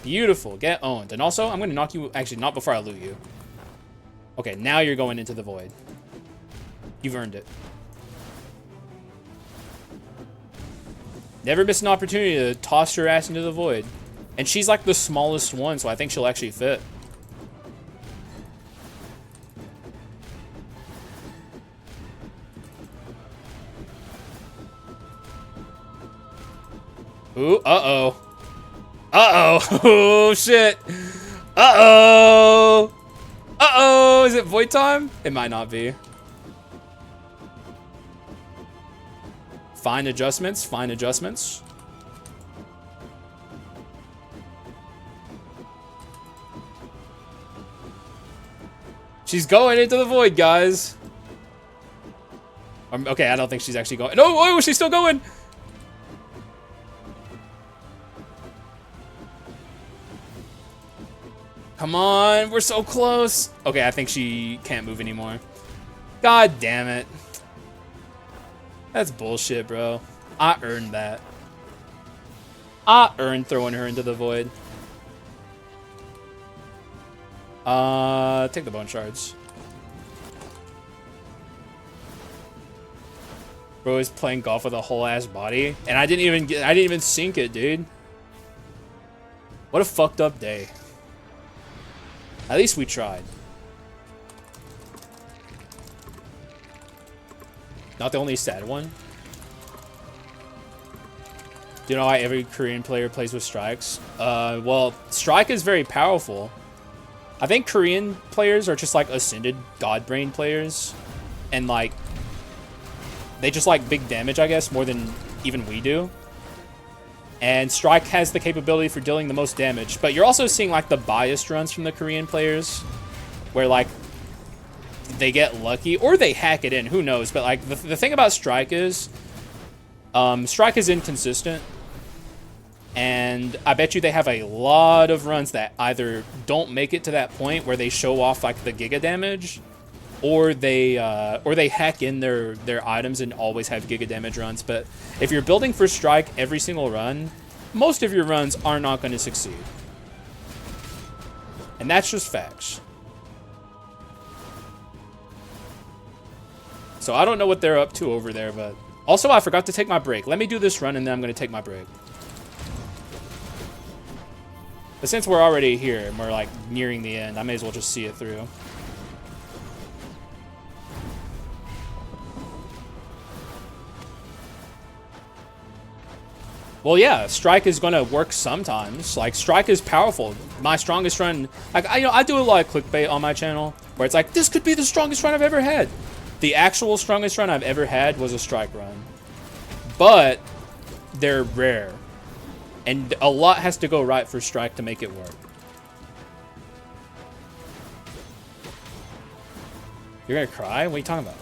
Beautiful. Get owned. And also, I'm going to knock you... Actually, not before I loot you. Okay, now you're going into the void. You've earned it. Never miss an opportunity to toss your ass into the void. And she's like the smallest one, so I think she'll actually fit. Ooh, uh-oh. Uh-oh. Oh, shit. Uh-oh. Uh-oh. Is it void time? It might not be. Fine adjustments. Fine adjustments. She's going into the void, guys. Okay, I don't think she's actually going. No, oh, she's still going. Come on, we're so close. Okay, I think she can't move anymore. God damn it. That's bullshit, bro. I earned that. I earned throwing her into the void. Take the bone shards. Bro is playing golf with a whole ass body, and I didn't even sink it, dude. What a fucked up day. At least we tried. Not the only sad one. Do you know why every Korean player plays with strikes? Well, strike is very powerful. I think Korean players are just like ascended Godbrain players. And like, they just like big damage, I guess, more than even we do. And strike has the capability for dealing the most damage. But you're also seeing like the biased runs from the Korean players. Where like, they get lucky. Or they hack it in, who knows. But like, the thing about strike is inconsistent. And I bet you they have a lot of runs that either don't make it to that point where they show off like the giga damage, or they hack in their items and always have giga damage runs. But if you're building for strike every single run, most of your runs are not going to succeed. And that's just facts. So I don't know what they're up to over there, but also I forgot to take my break. Let me do this run and then I'm going to take my break. But since we're already here and we're like nearing the end, I may as well just see it through. Well, yeah, strike is gonna work sometimes. Like, strike is powerful. My strongest run, like, I do a lot of clickbait on my channel where it's like, this could be the strongest run I've ever had. The actual strongest run I've ever had was a strike run, but they're rare. And a lot has to go right for strike to make it work. You're gonna cry? What are you talking about?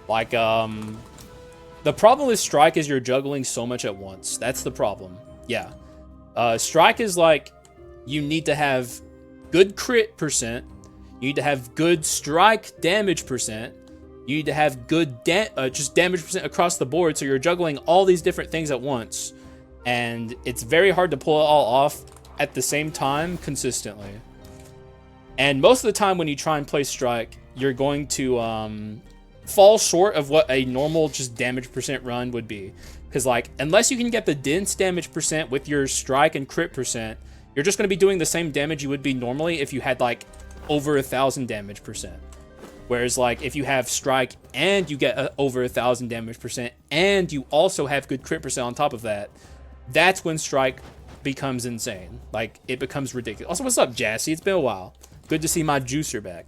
Like, the problem with strike is you're juggling so much at once. That's the problem. Yeah. Strike is like, you need to have good crit percent. You need to have good strike damage percent. You need to have good just damage percent across the board. So you're juggling all these different things at once. And it's very hard to pull it all off at the same time consistently. And most of the time when you try and play strike, you're going to fall short of what a normal just damage percent run would be. Because like, unless you can get the dense damage percent with your strike and crit percent, you're just going to be doing the same damage you would be normally if you had like over 1,000 damage percent. Whereas like if you have strike and you get over 1,000 damage percent and you also have good crit percent on top of that, that's when strike becomes insane. Like, it becomes ridiculous. Also, what's up, Jassy? It's been a while. Good to see my juicer back.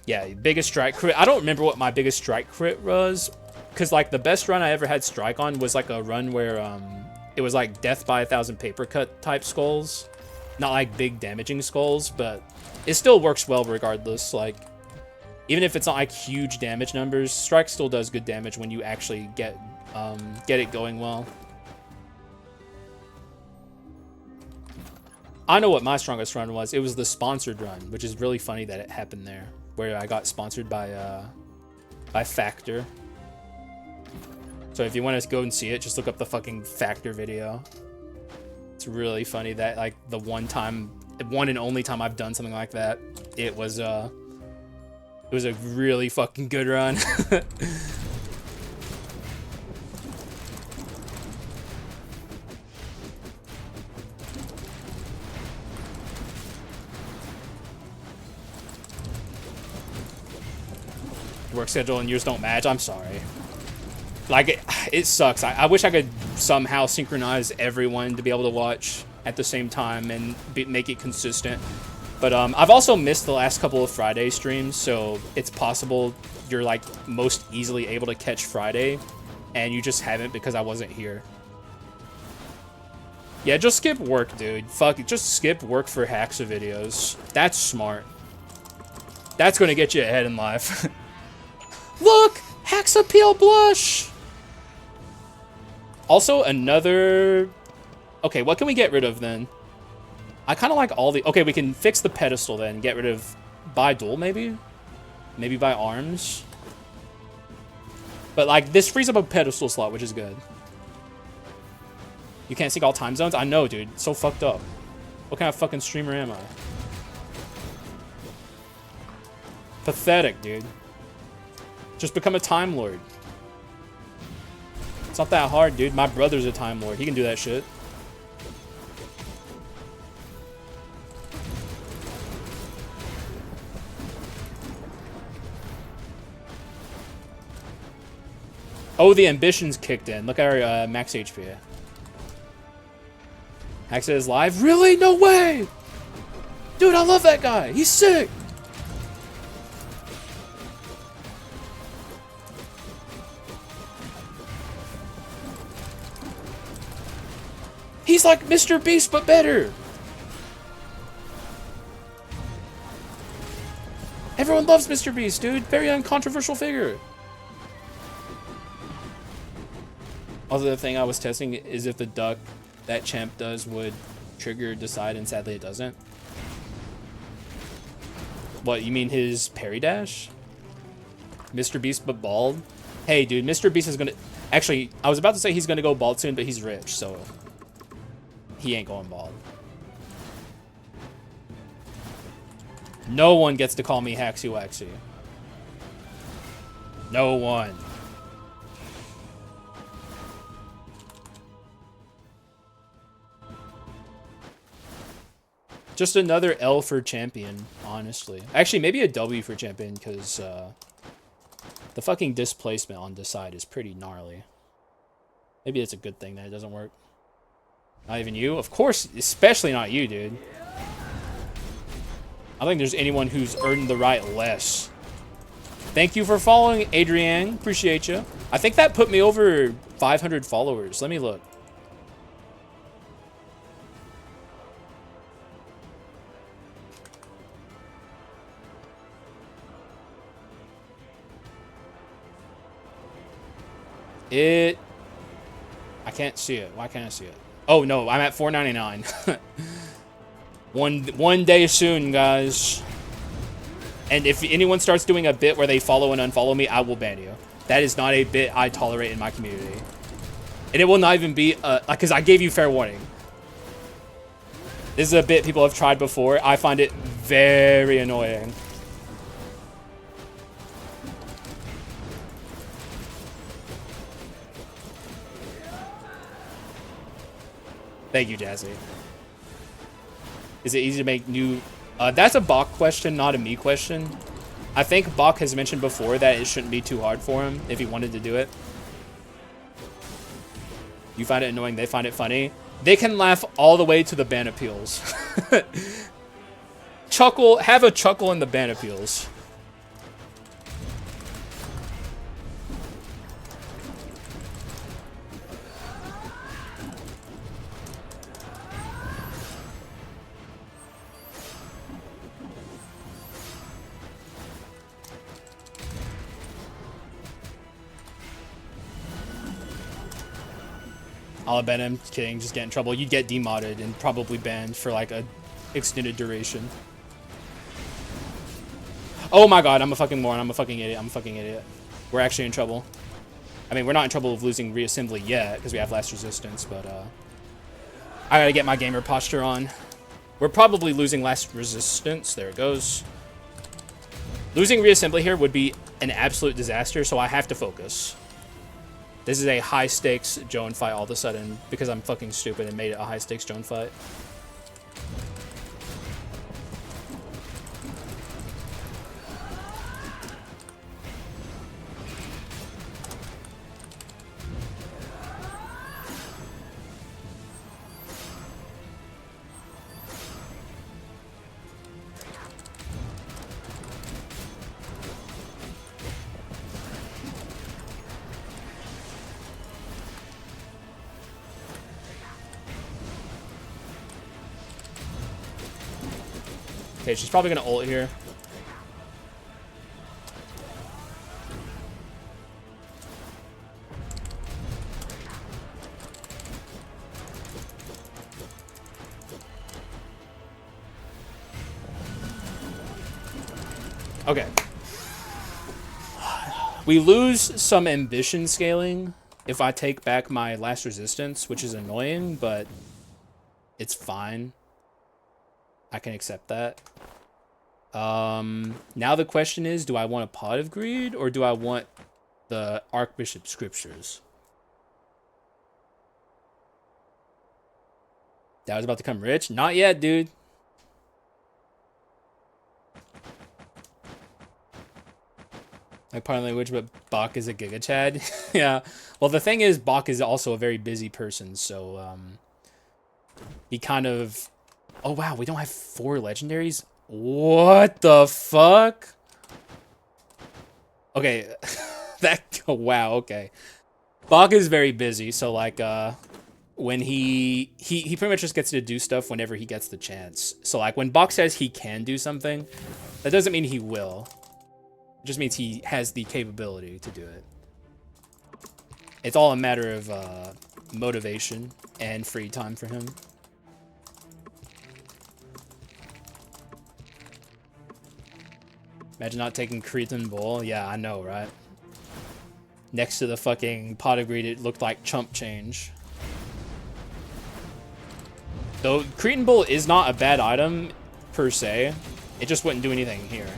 Yeah, biggest strike crit. I don't remember what my biggest strike crit was, because like the best run I ever had strike on was like a run where it was like death by 1,000 paper cut type skulls, not like big damaging skulls, but it still works well regardless. Like, even if it's not like huge damage numbers, strike still does good damage when you actually get it going well. I know what my strongest run was. It was the sponsored run, which is really funny that it happened there. where I got sponsored by Factor. So if you want to go and see it, just look up the fucking Factor video. It's really funny that like the one and only time I've done something like that, it was a really fucking good run. Work schedule and yours don't match. I'm sorry. Like, it sucks. I wish I could somehow synchronize everyone to be able to watch at the same time and make it consistent. But I've also missed the last couple of Friday streams, so it's possible you're like most easily able to catch Friday, and you just haven't because I wasn't here. Yeah, just skip work, dude. Fuck it, just skip work for Haxa videos. That's smart. That's gonna get you ahead in life. Look! Haxa Peel Blush! Also, another... Okay, what can we get rid of, then? I kind of like all the... Okay, we can fix the pedestal, then. Get rid of... Buy duel, maybe? Maybe buy arms? But, like, this frees up a pedestal slot, which is good. You can't sync all time zones? I know, dude. It's so fucked up. What kind of fucking streamer am I? Pathetic, dude. Just become a Time Lord. It's not that hard, dude. My brother's a Time Lord. He can do that shit. Oh, the ambitions kicked in. Look at our max HP. Haxa is live? Really? No way! Dude, I love that guy. He's sick. He's like Mr. Beast, but better. Everyone loves Mr. Beast, dude. Very uncontroversial figure. Also, the thing I was testing is if the duck that Champ does would trigger Decide, and sadly it doesn't. What, you mean his parry dash? Mr. Beast, but bald? Hey, dude, Mr. Beast is gonna... Actually, I was about to say he's gonna go bald soon, but he's rich, so... He ain't going bald. No one gets to call me Haxy Waxy. No one. Just another L for champion, honestly. Actually, maybe a W for champion, because the fucking displacement on Decide is pretty gnarly. Maybe it's a good thing that it doesn't work. Not even you? Of course, especially not you, dude. I don't think there's anyone who's earned the right less. Thank you for following, Adrienne. Appreciate you. I think that put me over 500 followers. Let me look. I can't see it. Why can't I see it? Oh, no, I'm at 499. One day soon, guys. And if anyone starts doing a bit where they follow and unfollow me, I will ban you. That is not a bit I tolerate in my community. And it will not even be, because I gave you fair warning. This is a bit people have tried before. I find it very annoying. Thank you, Jazzy. Is it easy to make new... that's a Bach question, not a me question. I think Bach has mentioned before that it shouldn't be too hard for him if he wanted to do it. You find it annoying, they find it funny. They can laugh all the way to the ban appeals. Chuckle, have a chuckle in the ban appeals. I'll ban him. Kidding, just get in trouble. You'd get demodded and probably banned for like a extended duration. Oh my god, I'm a fucking moron. I'm a fucking idiot. I'm a fucking idiot. We're actually in trouble. I mean, we're not in trouble of losing reassembly yet, because we have last resistance, but, I gotta get my gamer posture on. We're probably losing last resistance. There it goes. Losing reassembly here would be an absolute disaster, so I have to focus. This is a high-stakes Joan fight all of a sudden, because I'm fucking stupid and made it a high-stakes Joan fight. Okay, she's probably gonna ult here. Okay. We lose some ambition scaling if I take back my last resistance, which is annoying, but it's fine. I can accept that. Now the question is, do I want a Pot of Greed or do I want the Archbishop Scriptures? That was about to come rich? Not yet, dude. Like part of the language, but Bach is a Giga Chad. Yeah. Well, the thing is, Bach is also a very busy person, so, he kind of... Oh, wow, we don't have 4 legendaries? What the fuck? Okay, that... Oh, wow, okay. Bach is very busy, so, like, when he pretty much just gets to do stuff whenever he gets the chance. So, like, when Bach says he can do something, that doesn't mean he will. It just means he has the capability to do it. It's all a matter of, motivation and free time for him. Imagine not taking Cretan Bull. Yeah, I know, right? Next to the fucking Pot of Greed, it looked like chump change. Though Cretan Bull is not a bad item, per se. It just wouldn't do anything here.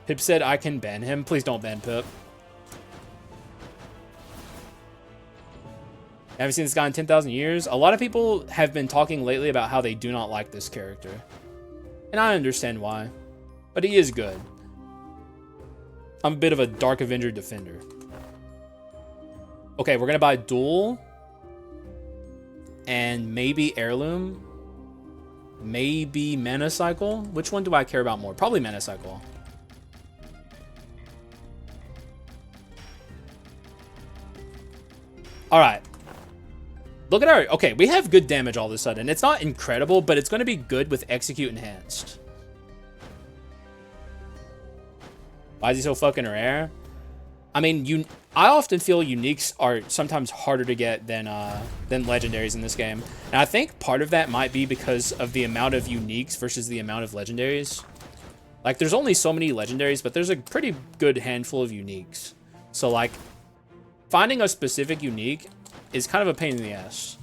Pip said I can ban him. Please don't ban Pip. Haven't seen this guy in 10,000 years. A lot of people have been talking lately about how they do not like this character. And I understand why. But he is good. I'm a bit of a Dark Avenger defender. Okay, we're going to buy Duel. And maybe Heirloom. Maybe Mana Cycle. Which one do I care about more? Probably Mana Cycle. Alright. Look at our... Okay, we have good damage all of a sudden. It's not incredible, but it's going to be good with Execute Enhanced. Why is he so fucking rare? I mean, I often feel uniques are sometimes harder to get than legendaries in this game. And I think part of that might be because of the amount of uniques versus the amount of legendaries. Like, there's only so many legendaries, but there's a pretty good handful of uniques. So, like, finding a specific unique is kind of a pain in the ass.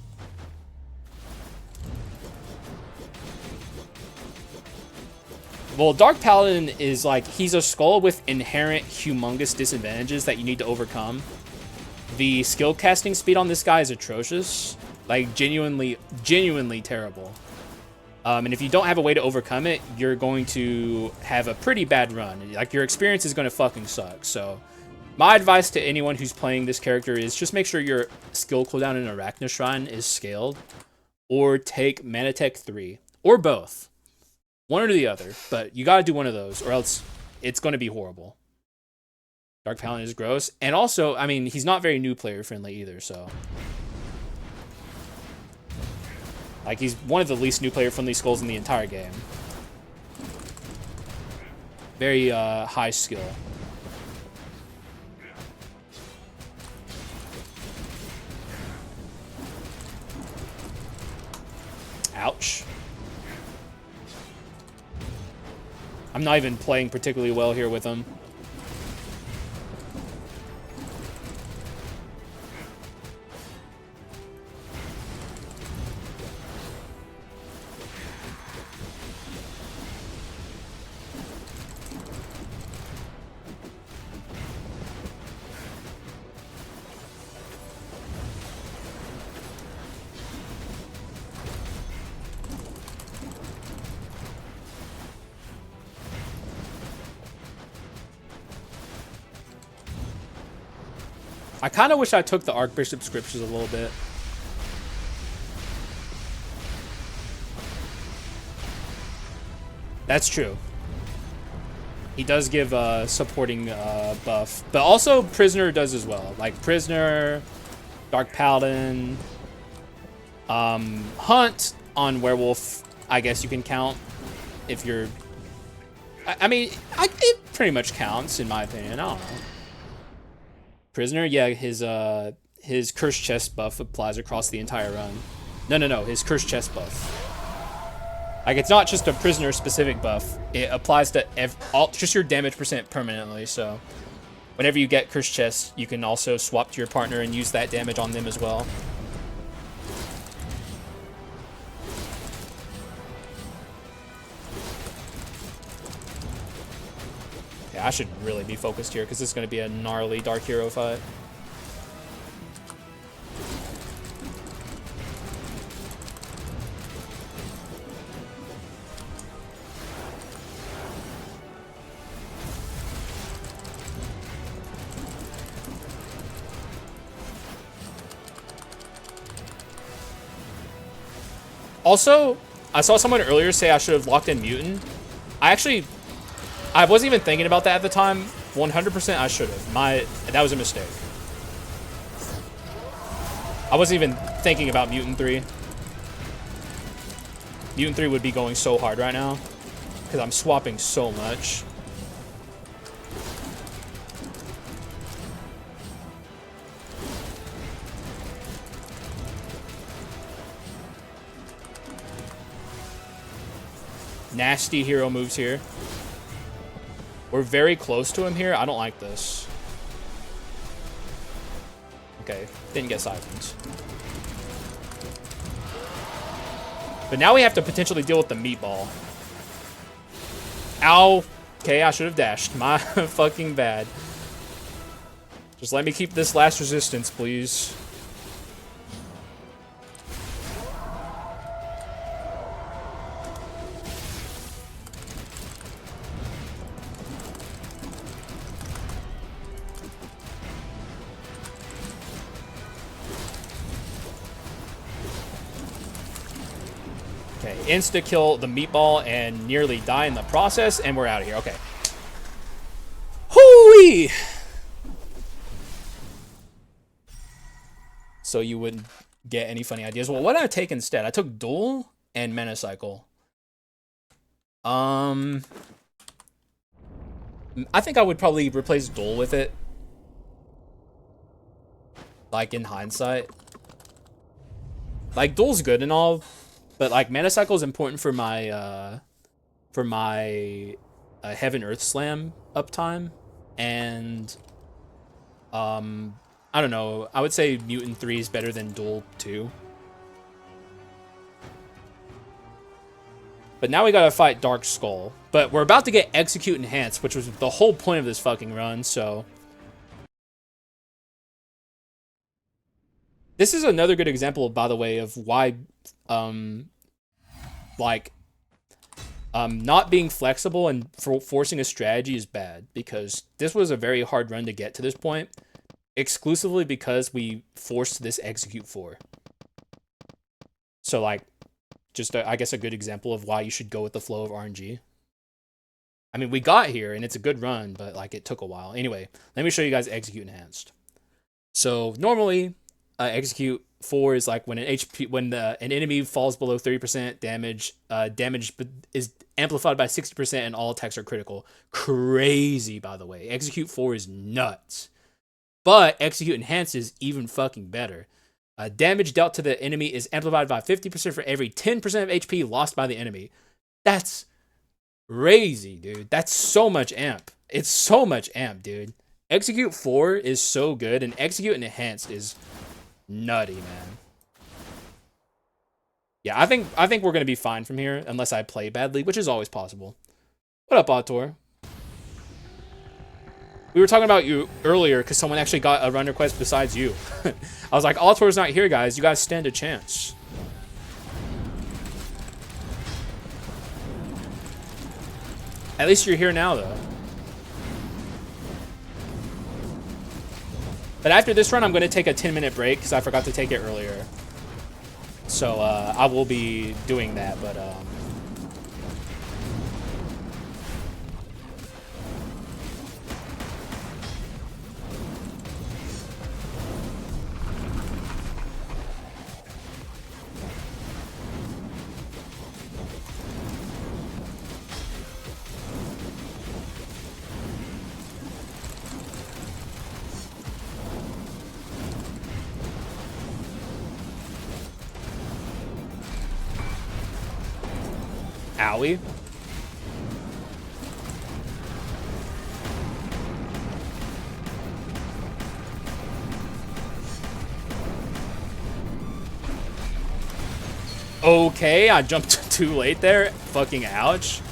Well, Dark Paladin is like, he's a skull with inherent humongous disadvantages that you need to overcome. The skill casting speed on this guy is atrocious. Like, genuinely terrible. And if you don't have a way to overcome it, you're going to have a pretty bad run. Like, your experience is going to fucking suck, so... My advice to anyone who's playing this character is just make sure your skill cooldown in Arachna Shrine is scaled. Or take Mana Tech 3. Or both. One or the other. But you gotta do one of those, or else it's gonna be horrible. Dark Paladin is gross. And also, I mean, he's not very new player friendly either, so... Like, he's one of the least new player friendly skulls in the entire game. Very, high skill. Ouch. I'm not even playing particularly well here with him. I kind of wish I took the Archbishop scriptures a little bit. That's true. He does give a supporting buff, but also Prisoner does as well. Like Prisoner, Dark Paladin, Hunt on Werewolf, I guess you can count if you're... I mean, it pretty much counts in my opinion. I don't know. Prisoner, yeah, his Cursed Chest buff applies across the entire run. No, his Cursed Chest buff. Like, it's not just a Prisoner-specific buff. It applies to just your damage percent permanently, so... Whenever you get Cursed Chest, you can also swap to your partner and use that damage on them as well. Yeah, I should really be focused here, because this is going to be a gnarly Dark Hero fight. Also, I saw someone earlier say I should have locked in Mutant. I wasn't even thinking about that at the time. 100% I should have. That was a mistake. I wasn't even thinking about Mutant 3. Mutant 3 would be going so hard right now, because I'm swapping so much. Nasty hero moves here. We're very close to him here. I don't like this. Okay, didn't get siphons. But now we have to potentially deal with the meatball. Ow. Okay, I should have dashed. My fucking bad. Just let me keep this last resistance, please. Insta-kill the meatball and nearly die in the process, and we're out of here. Okay. Hooey! So you wouldn't get any funny ideas. Well, what did I take instead? I took Duel and Metacycle. I think I would probably replace Duel with it. Like, in hindsight. Like, Duel's good and all, but like Metacycle is important for my Heaven Earth Slam uptime, and I don't know. I would say Mutant 3 is better than Duel 2. But now we gotta fight Dark Skull. But we're about to get Execute Enhanced, which was the whole point of this fucking run, so... This is another good example, by the way, of why, not being flexible and forcing a strategy is bad. Because this was a very hard run to get to this point, exclusively because we forced this Execute 4. So, like, just, I guess, a good example of why you should go with the flow of RNG. I mean, we got here, and it's a good run, but, like, it took a while. Anyway, let me show you guys Execute Enhanced. So, normally... Execute 4 is like when an enemy falls below 30% damage, damage is amplified by 60% and all attacks are critical. Crazy, by the way. Execute 4 is nuts. But Execute Enhanced is even fucking better. Damage dealt to the enemy is amplified by 50% for every 10% of HP lost by the enemy. That's crazy, dude. That's so much amp. It's so much amp, dude. Execute 4 is so good, and Execute and Enhanced is nutty, man. Yeah, I think we're gonna be fine from here, unless I play badly, which is always possible. What up, Autor? We were talking about you earlier because someone actually got a run request besides you. I was like, Autor's not here, guys. You guys stand a chance. At least you're here now, though. But after this run, I'm going to take a 10-minute break because I forgot to take it earlier. So I will be doing that, but... Owie. Okay, I jumped too late there. Fucking ouch.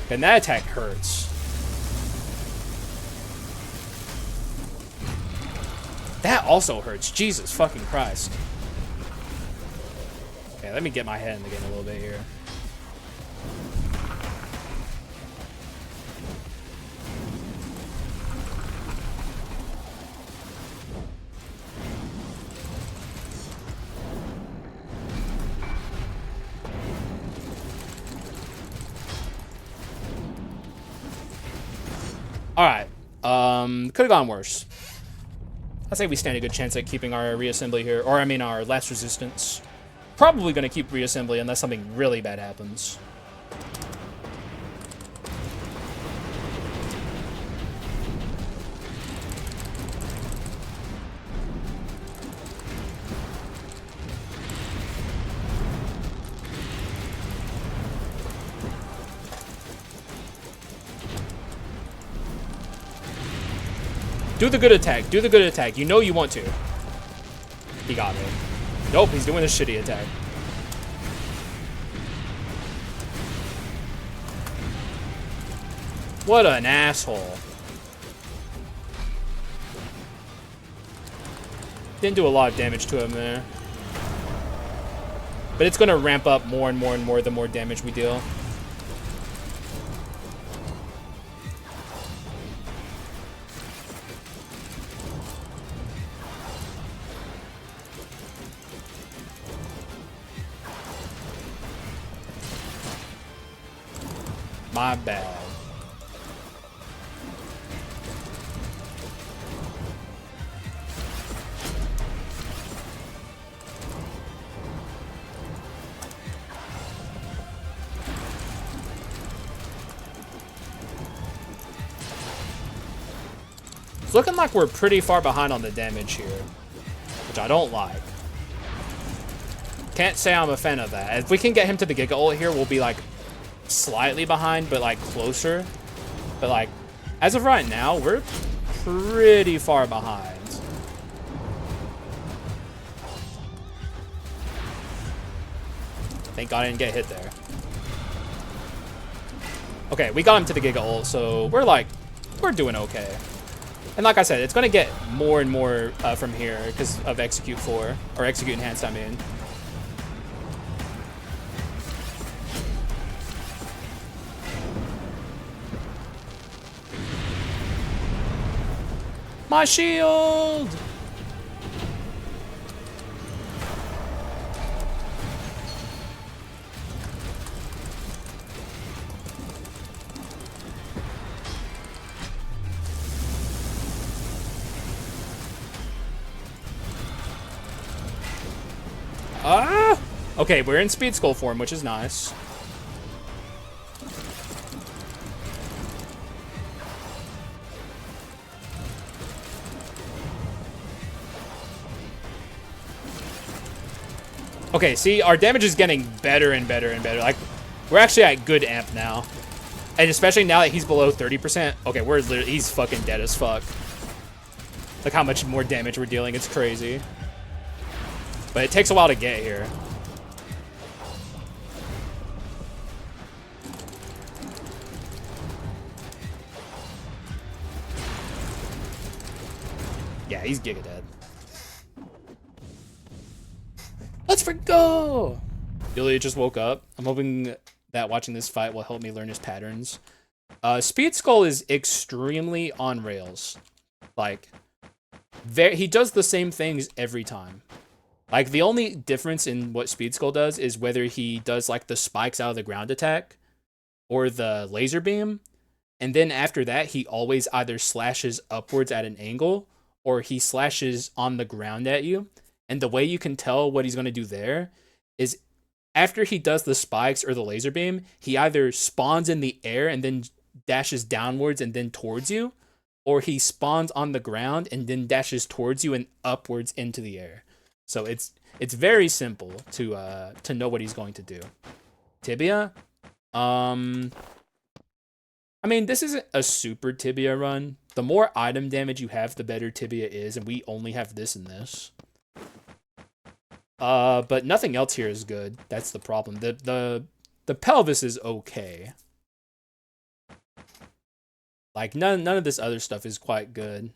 And that attack hurts. That also hurts. Jesus fucking Christ. Okay, let me get my head in the game a little bit here. Alright. Could have gone worse. I say we stand a good chance at keeping our reassembly here. Or, I mean, our last resistance. Probably going to keep reassembly unless something really bad happens. Do the good attack. Do the good attack. You know you want to. He got me. Nope, he's doing a shitty attack. What an asshole. Didn't do a lot of damage to him there. But it's going to ramp up more and more and more the more damage we deal. My bad. It's looking like we're pretty far behind on the damage here, which I don't like. Can't say I'm a fan of that. If we can get him to the Giga ult here, we'll be like slightly behind, but like closer. But like, as of right now, we're pretty far behind. Thank God I didn't get hit there. Okay, we got him to the Giga ult, so we're doing okay. And like I said, it's gonna get more and more from here because of Execute 4, or Execute Enhanced, I mean. My shield! Ah! Okay, we're in Speed Skull form, which is nice. Okay, see, our damage is getting better and better and better. Like, We're actually at good amp now. And especially now that he's below 30%. Okay, he's fucking dead as fuck. Look how much more damage we're dealing. It's crazy. But it takes a while to get here. Yeah, he's giga dead. Let's go! Ilya just woke up. I'm hoping that watching this fight will help me learn his patterns. Speed Skull is extremely on rails. Like, he does the same things every time. Like, the only difference in what Speed Skull does is whether he does, like, the spikes out of the ground attack or the laser beam. And then after that, he always either slashes upwards at an angle or he slashes on the ground at you. And the way you can tell what he's going to do there is after he does the spikes or the laser beam, he either spawns in the air and then dashes downwards and then towards you, or he spawns on the ground and then dashes towards you and upwards into the air. So it's very simple to know what he's going to do. Tibia? I mean, this isn't a super Tibia run. The more item damage you have, the better Tibia is, and we only have this and this. But nothing else here is good. That's the problem. The pelvis is okay. Like none of this other stuff is quite good.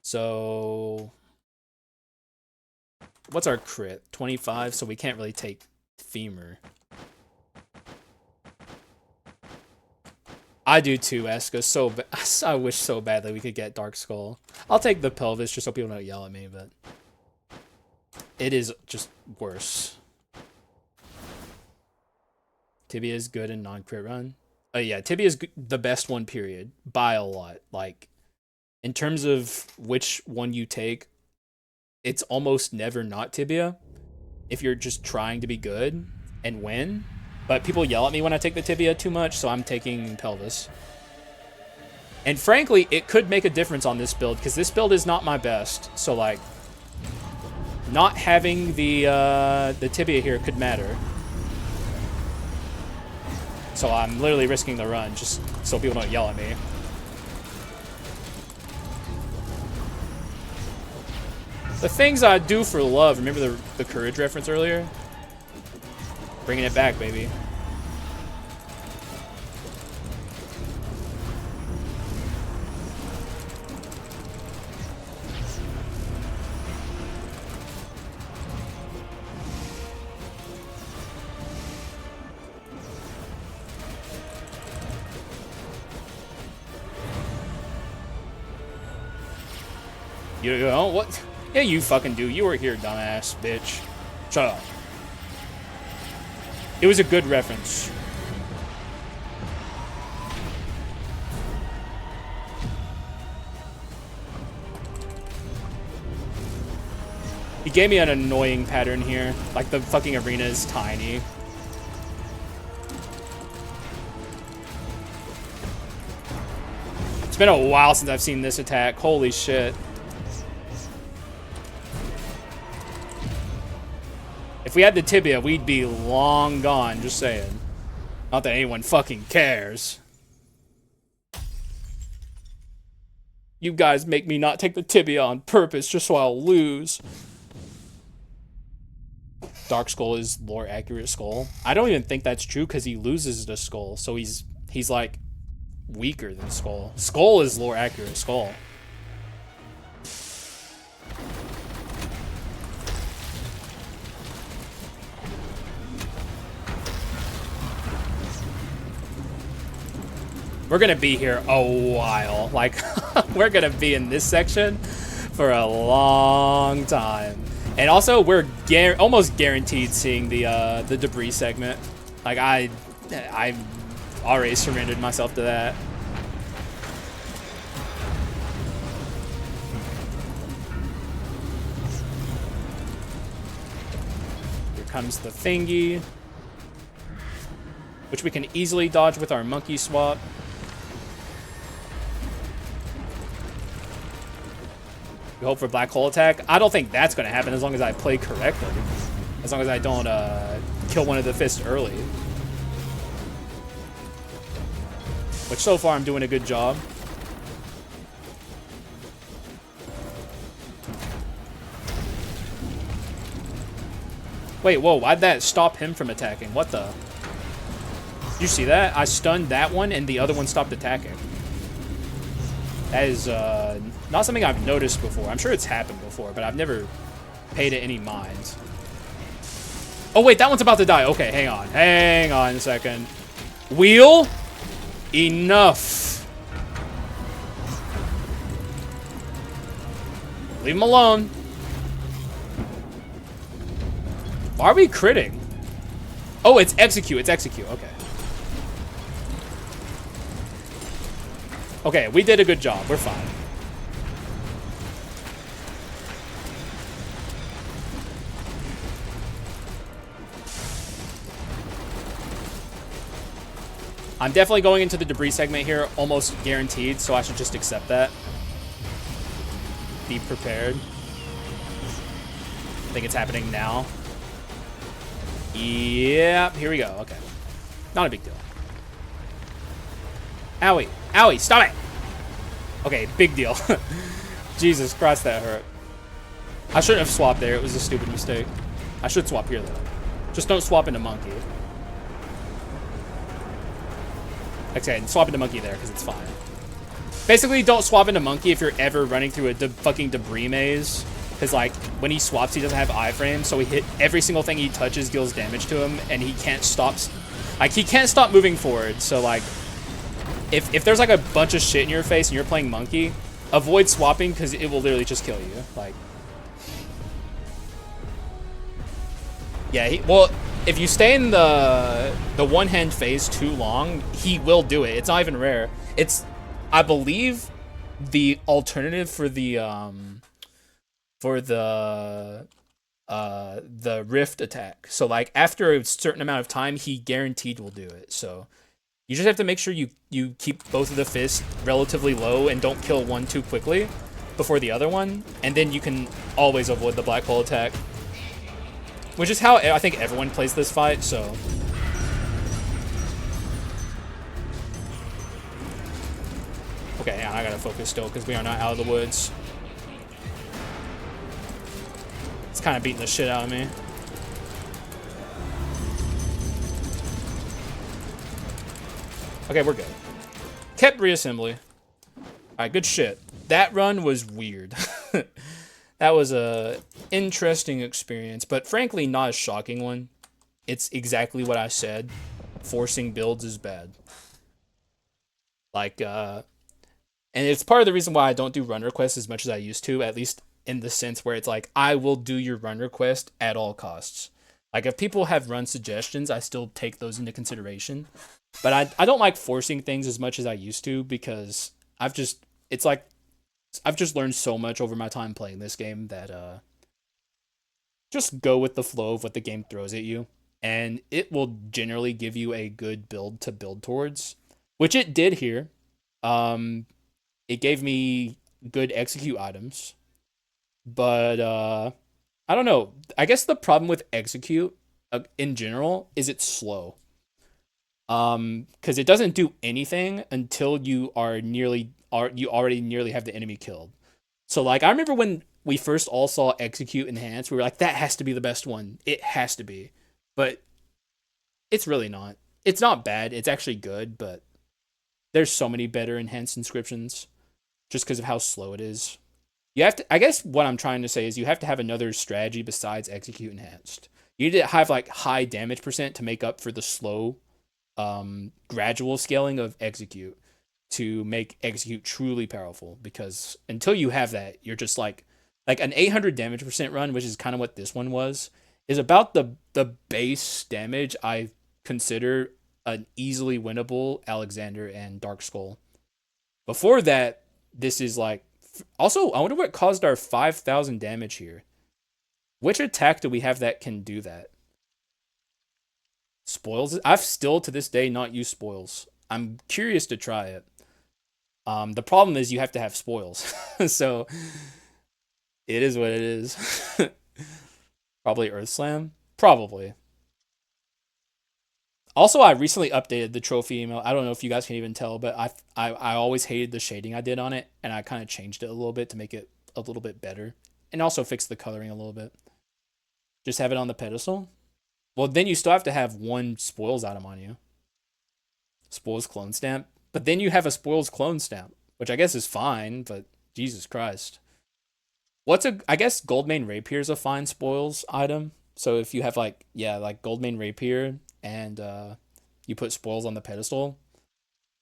So what's our crit? 25, so we can't really take femur. I do too, Eska. I wish so badly we could get Dark Skull. I'll take the pelvis just so people don't yell at me, but it is just worse. Tibia is good in non-crit run. Yeah, Tibia is the best one, period, by a lot. Like, in terms of which one you take, it's almost never not Tibia if you're just trying to be good and win. But people yell at me when I take the Tibia too much, so I'm taking pelvis. And frankly, it could make a difference on this build, because this build is not my best. So, like, not having the Tibia here could matter. So I'm literally risking the run, just so people don't yell at me. The things I do for love. Remember the courage reference earlier? Bringing it back, baby. You know what? Yeah, you fucking do. You were here, dumbass bitch. Shut up. It was a good reference. He gave me an annoying pattern here. Like, the fucking arena is tiny. It's been a while since I've seen this attack. Holy shit. If we had the Tibia, we'd be long gone, just saying. Not that anyone fucking cares. You guys make me not take the Tibia on purpose just so I'll lose. Dark Skull is lore accurate Skull. I don't even think that's true because he loses the Skull, so he's like weaker than Skull. Skull is lore accurate Skull. We're gonna be here a while. Like, we're gonna be in this section for a long time. And also, we're almost guaranteed seeing the debris segment. Like, I've already surrendered myself to that. Here comes the thingy, which we can easily dodge with our monkey swap. We hope for black hole attack. I don't think that's going to happen as long as I play correctly. As long as I don't kill one of the fists early. Which so far I'm doing a good job. Wait, whoa, why'd that stop him from attacking? What the? Did you see that? I stunned that one and the other one stopped attacking. That is not something I've noticed before. I'm sure it's happened before, but I've never paid it any mind. Oh wait, that one's about to die. Okay, hang on. Hang on a second. Wheel? Enough. Leave him alone. Why are we critting? Oh, it's execute. It's execute. Okay. Okay, we did a good job. We're fine. I'm definitely going into the debris segment here, almost guaranteed, so I should just accept that. Be prepared. I think it's happening now. Yep, here we go. Okay. Not a big deal. Owie. Owie, stop it! Okay, big deal. Jesus Christ, that hurt. I shouldn't have swapped there. It was a stupid mistake. I should swap here, though. Just don't swap into monkey. Okay, swap into monkey there, because it's fine. Basically, don't swap into monkey if you're ever running through a fucking debris maze. Because, like, when he swaps, he doesn't have iframe, so he hit every single thing he touches deals damage to him, and he can't stop... Like, he can't stop moving forward, so, like... If there's, like, a bunch of shit in your face and you're playing monkey, avoid swapping, because it will literally just kill you. Like... Yeah, well... If you stay in the one-hand phase too long, he will do it. It's not even rare. It's, I believe, the alternative for the rift attack. So like after a certain amount of time, he guaranteed will do it. So you just have to make sure you keep both of the fists relatively low and don't kill one too quickly before the other one, and then you can always avoid the black hole attack. Which is how I think everyone plays this fight, so... Okay, yeah, I gotta focus still, because we are not out of the woods. It's kind of beating the shit out of me. Okay, we're good. Kept reassembly. Alright, good shit. That run was weird. That was a interesting experience, but frankly not a shocking one. It's exactly what I said. Forcing builds is bad. Like, and it's part of the reason why I don't do run requests as much as I used to, at least in the sense where it's like, I will do your run request at all costs. Like, if people have run suggestions, I still take those into consideration. But I don't like forcing things as much as I used to, because it's like, I've just learned so much over my time playing this game that just go with the flow of what the game throws at you, and it will generally give you a good build to build towards, which it did here. It gave me good execute items, but I don't know. I guess the problem with execute in general is it's slow. Because it doesn't do anything until you already nearly have the enemy killed. So like I remember when we first all saw execute enhance, we were like, that has to be the best one. It has to be. But it's really not. It's not bad. It's actually good, but there's so many better enhanced inscriptions just because of how slow it is. You have to, I guess what I'm trying to say is you have to have another strategy besides execute enhanced. You need to have like high damage percent to make up for the slow gradual scaling of execute to make execute truly powerful, because until you have that, you're just like an 800 damage percent run, which is kind of what this one was, is about the base damage I consider an easily winnable Alexander and Dark Skull. Before that, this is like, also I wonder what caused our 5,000 damage here. Which attack do we have that can do that? Spoils? I've still to this day not used spoils. I'm curious to try it. The problem is you have to have spoils. So it is what it is. Probably Earth Slam? Probably. Also, I recently updated the trophy email. I don't know if you guys can even tell, but I always hated the shading I did on it, and I kind of changed it a little bit to make it a little bit better, and also fix the coloring a little bit. Just have it on the pedestal. Well, then you still have to have one spoils item on you. Spoils clone stamp. But then you have a spoils clone stamp, which I guess is fine, but Jesus Christ. I guess Goldmane Rapier is a fine spoils item. So if you have like, yeah, like Goldmane Rapier and you put spoils on the pedestal,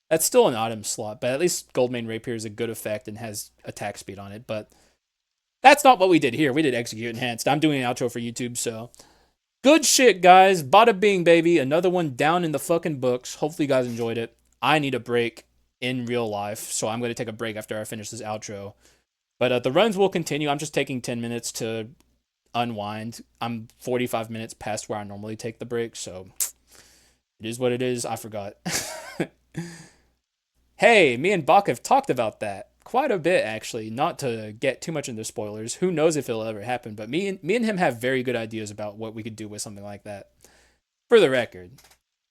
that's still an item slot, but at least Goldmane Rapier is a good effect and has attack speed on it. But that's not what we did here. We did Execute Enhanced. I'm doing an outro for YouTube, so good shit, guys. Bada bing, baby. Another one down in the fucking books. Hopefully you guys enjoyed it. I need a break in real life, so I'm going to take a break after I finish this outro. But the runs will continue. I'm just taking 10 minutes to unwind. I'm 45 minutes past where I normally take the break, so it is what it is. I forgot. Hey, me and Bach have talked about that quite a bit, actually. Not to get too much into spoilers. Who knows if it'll ever happen, but me and him have very good ideas about what we could do with something like that. For the record,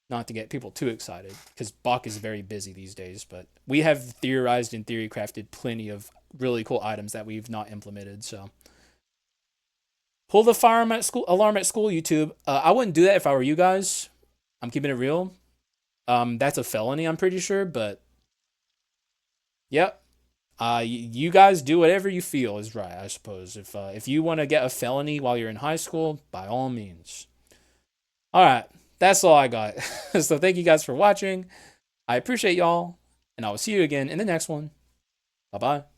not to get people too excited, because Bach is very busy these days, but we have theorized and theory crafted plenty of really cool items that we've not implemented, so. Pull the fire alarm at school, YouTube. I wouldn't do that if I were you guys. I'm keeping it real. That's a felony, I'm pretty sure, but yep. You guys do whatever you feel is right, I suppose. If you want to get a felony while you're in high school, by all means. All right, that's all I got. So thank you guys for watching. I appreciate y'all, and I will see you again in the next one. Bye-bye.